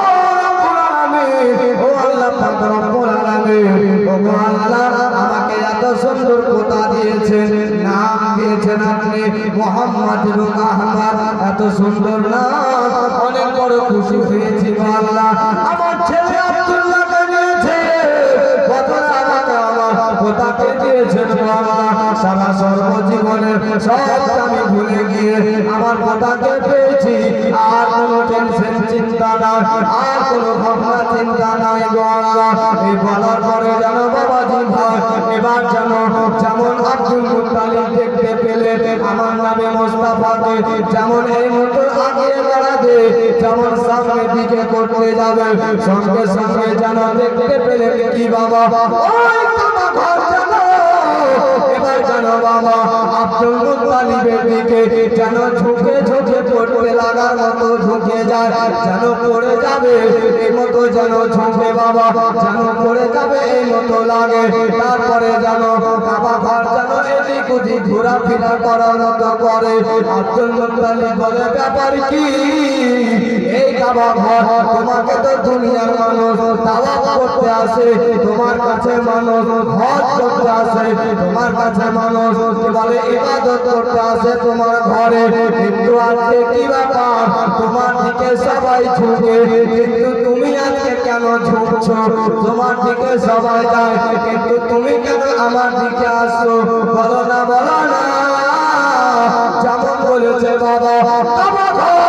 রব্বুল আলামিন, ও আল্লাহ পাক রব্বুল আলামিন, ও আল্লাহ আমাকে এত সুন্দর পোতা দিয়েছেন, নাম দিয়েছেন আপনি মুহাম্মদ এবং আহমদ, এত সুন্দর নাম, অনেক বড় খুশি হয়েছি আল্লাহ। আমার ছেলে আব্দুল্লাহকে নিয়েছে, বদলে আমাকে আমার পোতাকে দিয়েছেন আল্লাহ। সারা সর্বজীবনের সব আমি ভুলে গিয়ে আমার পোতাকে পেয়েছি, আর কোনো টেনশন চিন্তা নাই, আর কোনো ভাবনা চিন্তা নাই গো আল্লাহ। এই বলার পরে যেন বাবাজি ভাই এবার যেন যেমন আব্দুল মুত্তালিব দেখতে পেলে আমার নবী মুস্তাফাকে, যেমন এই মতো আগিয়ে বাড়াবে, যেমন সামনের দিকে করতে যাবে, সঙ্গে সঙ্গে যেন দেখতে পেলে কি বাবা ওই কাবা ঘর যেন এবার যেন বাবা আব্দুল মুত্তালিবের দিকে যেন ঝুঁকে ঝুঁকে পড়তে লাগার মতো ঝুঁকে যায়, যেন পড়ে যাবে এই মতো যেন ঝুঁকে বাবা, যেন পড়ে যাবে এই মতো লাগে। তারপরে যেন কাবা ঘর যেন এদিক ওদিক ঘোরাফেরা করার মতো করে। আব্দুল মুত্তালিব বলে ব্যাপার কি? এই কাবা ঘর তোমাকে তো দুনিয়ার মানুষ তাওয়াফ করতে আসে, তোমার কাছে মানুষ হজ করতে আসে, তোমার কাছে মানুষ বলে ইবাদত করতে আসে তোমার ঘরে, কিন্তু আজকে কি ব্যাপার তোমার দিকে সবাই ঝুঁকে, কিন্তু তুমি আজকে কেন ঝুঁকছো? তোমার দিকে সবাই যায়, কিন্তু তুমি কেন আমার দিকে আসছো? বলো না, বলো না। যেমন বলেছে বাবা কাবা ঘর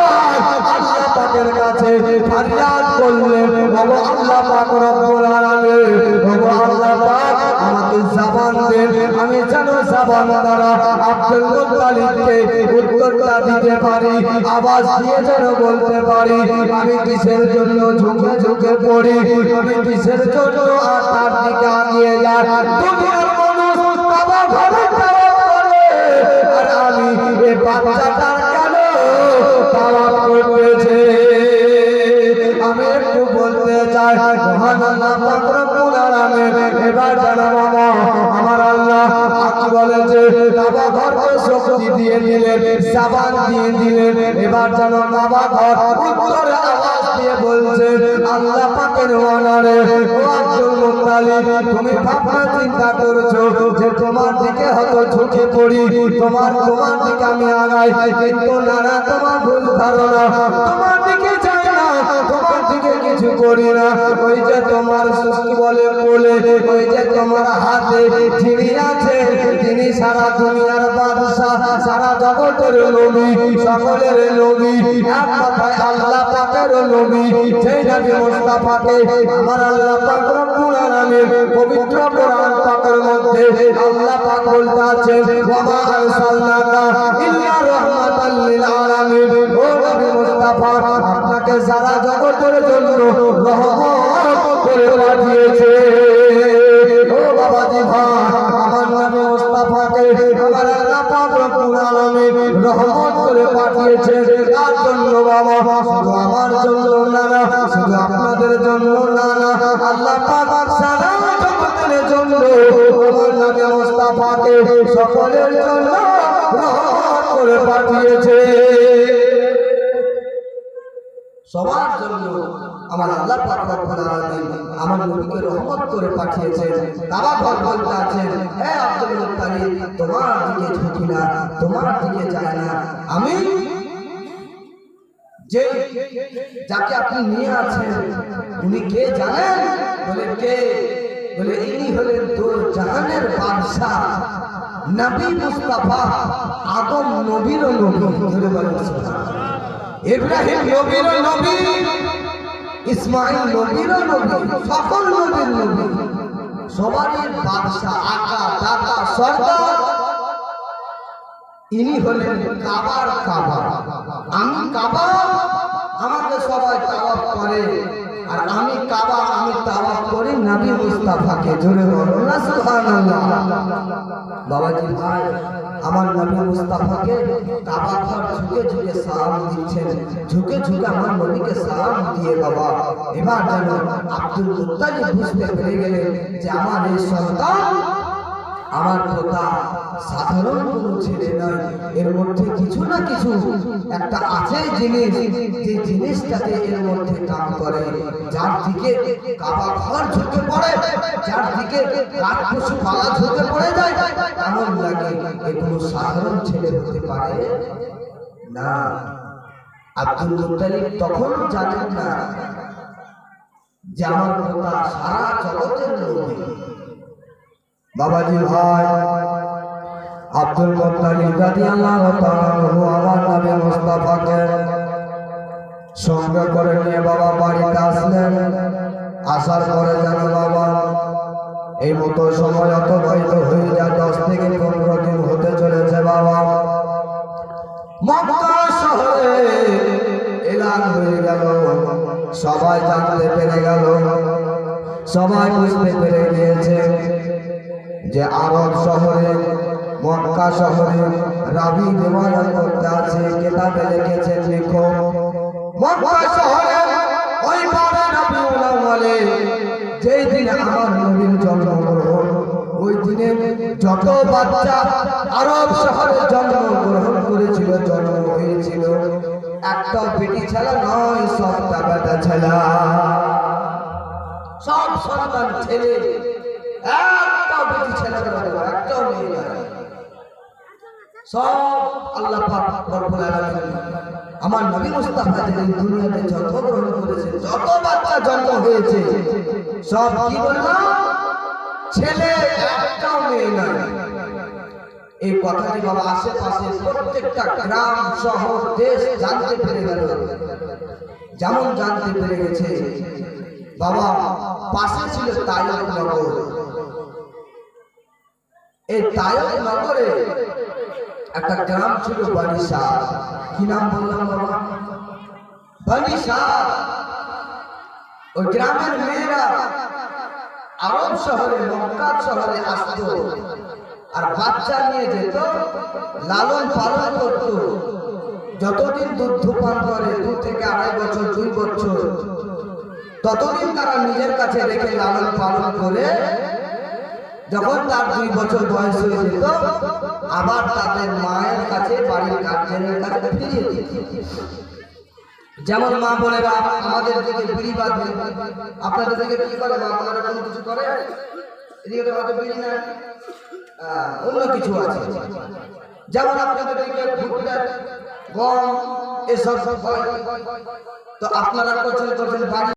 আল্লাহ পাকের কাছে ফরিয়াদ করলেন, ওগো আল্লাহ পাক রব্বুল আলামিন, ওগো আল্লাহ পাক আমাকে জবান দেন, আমি যেন জবান দ্বারা আব্দুল মুত্তালিবকে উত্তরটা দিতে পারি, আওয়াজ দিয়ে যেন বলতে পারি আমি কিসের জন্য ঝুঁকে ঝুঁকে পড়ি, আমি কিসের জন্য আর তার দিকে আগিয়ে যাই। দুনিয়ার মানুষ কাবা ঘরে তাওয়াফ করে, আর আমি এই বাচ্চাটা কেন তাওয়াফ করতেছে? আমি একটু বলতে চাই মহান আল্লাহ পাক রব্বুল আলামিন এবার যেন বাবা আমার আল্লাহ কি বলেছে কাবা ঘরকে শক্তি দিয়ে দিলেন, সাবান দিয়ে দিলেন। এবার যেন কাবা ঘর উত্তরে আওয়াজ দিয়ে বলছে আল্লাহ পাকের অনারে ও আব্দুল মুত্তালিব, তুমি ভাবনা চিন্তা করছো যে তোমার দিকে হয়তো ঝুঁকে পড়ি, তোমার দিকে আমি আগাই, কিন্তু না না, তোমার ভুল ধারণা। তোমার দিকে যাই না, তোমার দিকে কিছু করি না। ওই যে তোমার সুস্থ বলে বলে, ওই যে তোমার হাতে যিনি আছে, তিনি সারা দুনিয়ার বাদশাহ, সারা জগতের নবী, সকলের নবী, এক কথায় আল্লাহ পাকের নবী। সেই নবী মুস্তাফাকে আমার আল্লাহ পাক রব্বুল আলামিন পবিত্র কোরআন পাকের মধ্যে আল্লাহ পাক বলতে আছেন ওয়া মা আরসালনাকা ইল্লা রাহমাতাল লিল আলামিন। ও নবী মুস্তাফা, আপনাকে সারা জগতের জন্য রহমত করে পাঠিয়েছে। ও বাবাজি ভাই, আমার নবী মুস্তাফাকে আমার আল্লাহ পাক রব্বুল আলামিন রহমত করে পাঠিয়েছে। কার জন্য বাবা? শুধু আমার জন্য না, শুধু আপনাদের জন্য না, আল্লাহ পাক সারা জগতের জন্য আমার নবী মুস্তাফাকে সকলের জন্য রহমত করে পাঠিয়েছে। সবার জন্য আমার আল্লাহ পাক রব্বুল আলামিন আমার নবীকে রহমত করে পাঠিয়েছেন। কাবা ঘর বলতে আছেন হে আব্দুল মুত্তালিব, তোমার দিকে ঝুঁকি না, তোমার দিকে যায় না। আমি যে যাকে আপনি নিয়ে আছেন উনি কে জানেন? বলে কে? বলে ইনি হলেন দো জাহানের বাদশাহ নবী মুস্তাফা, আদম নবীর নবী, ধরে বলেন ইব্রাহিম নবীর নবী, ইসমাইল নবীর নবী, সকল নবীর নবী, সবারই বাদশাহ, আকা, দাতা, সরদার। ইনি হলেন কাবার কাবা। আমি কাবা, আমাকে সবাই তাওয়াফ করে, আর আমি কাবা, আমি তাওয়াফ করি নবী মুস্তাফাকে। জোরে বলুন না সুবহানাল্লাহ। বাবাজি ভাই, আমার নবী মুস্তাফাকে কাবা ঘর ঝুঁকে ঝুঁকে সালাম দিচ্ছেন, ঝুঁকে ঝুঁকে আমার নবীকে সালাম দিয়ে বাবা এবার যেন আব্দুল মুত্তালিব বুঝতে পেরে গেলেন যে আমার এই সন্তান, আমার পোতা সাধারণ কোনো ছেলে নয়, এর মধ্যে কিছু না কিছু একটা আছে জিনিস, যে জিনিসটাতে এর মধ্যে কাম করে, যার দিকে কাবা ঘর ঝুঁকে পড়ে, যার দিকে কাঠ পশু পালা ঝুঁকে পড়ে যায়, এমন লাগে এ কোনো সাধারণ ছেলে হতে পারে না। আব্দুল মুত্তালিব তখন জানেন না যে আমার পোতা সারা জগতের নবী। বাবাজি ভাই, আব্দুল মুত্তালিব রাদিয়াল্লাহু তাআলা আনহু আমার নবী মুস্তাফাকে সঙ্গে করে নিয়ে বাবা বাড়িতে আসলেন। আসার পরে যেন বাবা এই মতো সময় অতিবাহিত হয়ে যায়, 10 থেকে 15 দিন হতে চলেছে বাবা। মক্কা শহরে এলান হয়ে গেল, সবাই জানতে পেরে গেল, সবাই বুঝতে পেরে গিয়েছে যে আরব শহরে, মক্কা শহরে রাবি রিওয়ায়াত করতে আছে, কিতাবে লিখেছেন লিখো মক্কা শহরে ওই বারে রাবিউল আউয়ালে যেই দিন আমার নবীর জন্মগ্রহণ, ওই দিনে যত বাচ্চা আরব শহরে জন্মগ্রহণ করেছিল, জন্ম হয়েছিল, একটা বেটি ছেলে নয়, সবটা বেটা ছেলে, সব সন্তান ছেলে, একটা বেটি ছেলে একটাও নেই, সব আল্লাহ পাক রব্বুল আলামিন আমার নবী মুস্তাফা যেদিন দুনিয়াতে জন্মগ্রহণ করেছে, যত বাচ্চা জন্ম হয়েছে সব কি বললাম ছেলে, একটাও মেয়ে নাই। এই কথাটি বাবা আশেপাশে প্রত্যেকটা গ্রাম শহর দেশ জানতে পেরে গেল। যেমন জানতে পেরে গেছে বাবা, পাশে ছিল তায়েফ নগর। এই তায়েফ নগরে একটা গ্রাম ছিল বনি সাদ। কি নাম বললাম বাবা? বনি সাদ। ওই গ্রামের মেয়েরা আরব শহরে, মক্কা শহরে আসতো, আর বাচ্চা নিয়ে যেত, লালন পালন করত। যতদিন দুধ পান করে, 2 থেকে 2.5 বছর, 2 বছর, ততদিন তারা নিজের কাছে রেখে লালন পালন করে যখন তার 2 বছর বয়স হয়ে যেত আবার তাদের মায়ের কাছে বাড়ির গার্জেনের কাছে ফিরিয়ে দিত। যেমন মা বোনেরা আমাদের দিকে বিড়ি বাঁধে, আপনাদের দিকে কি করে? মা বোনেরা কোনো কিছু করে? এদিকে তো হয়তো বিড়ি না, অন্য কিছু আছে। যেমন আপনাদের দিকে ভুট্টা, গম এসব হয়, তো আপনারা করছেন বাড়ি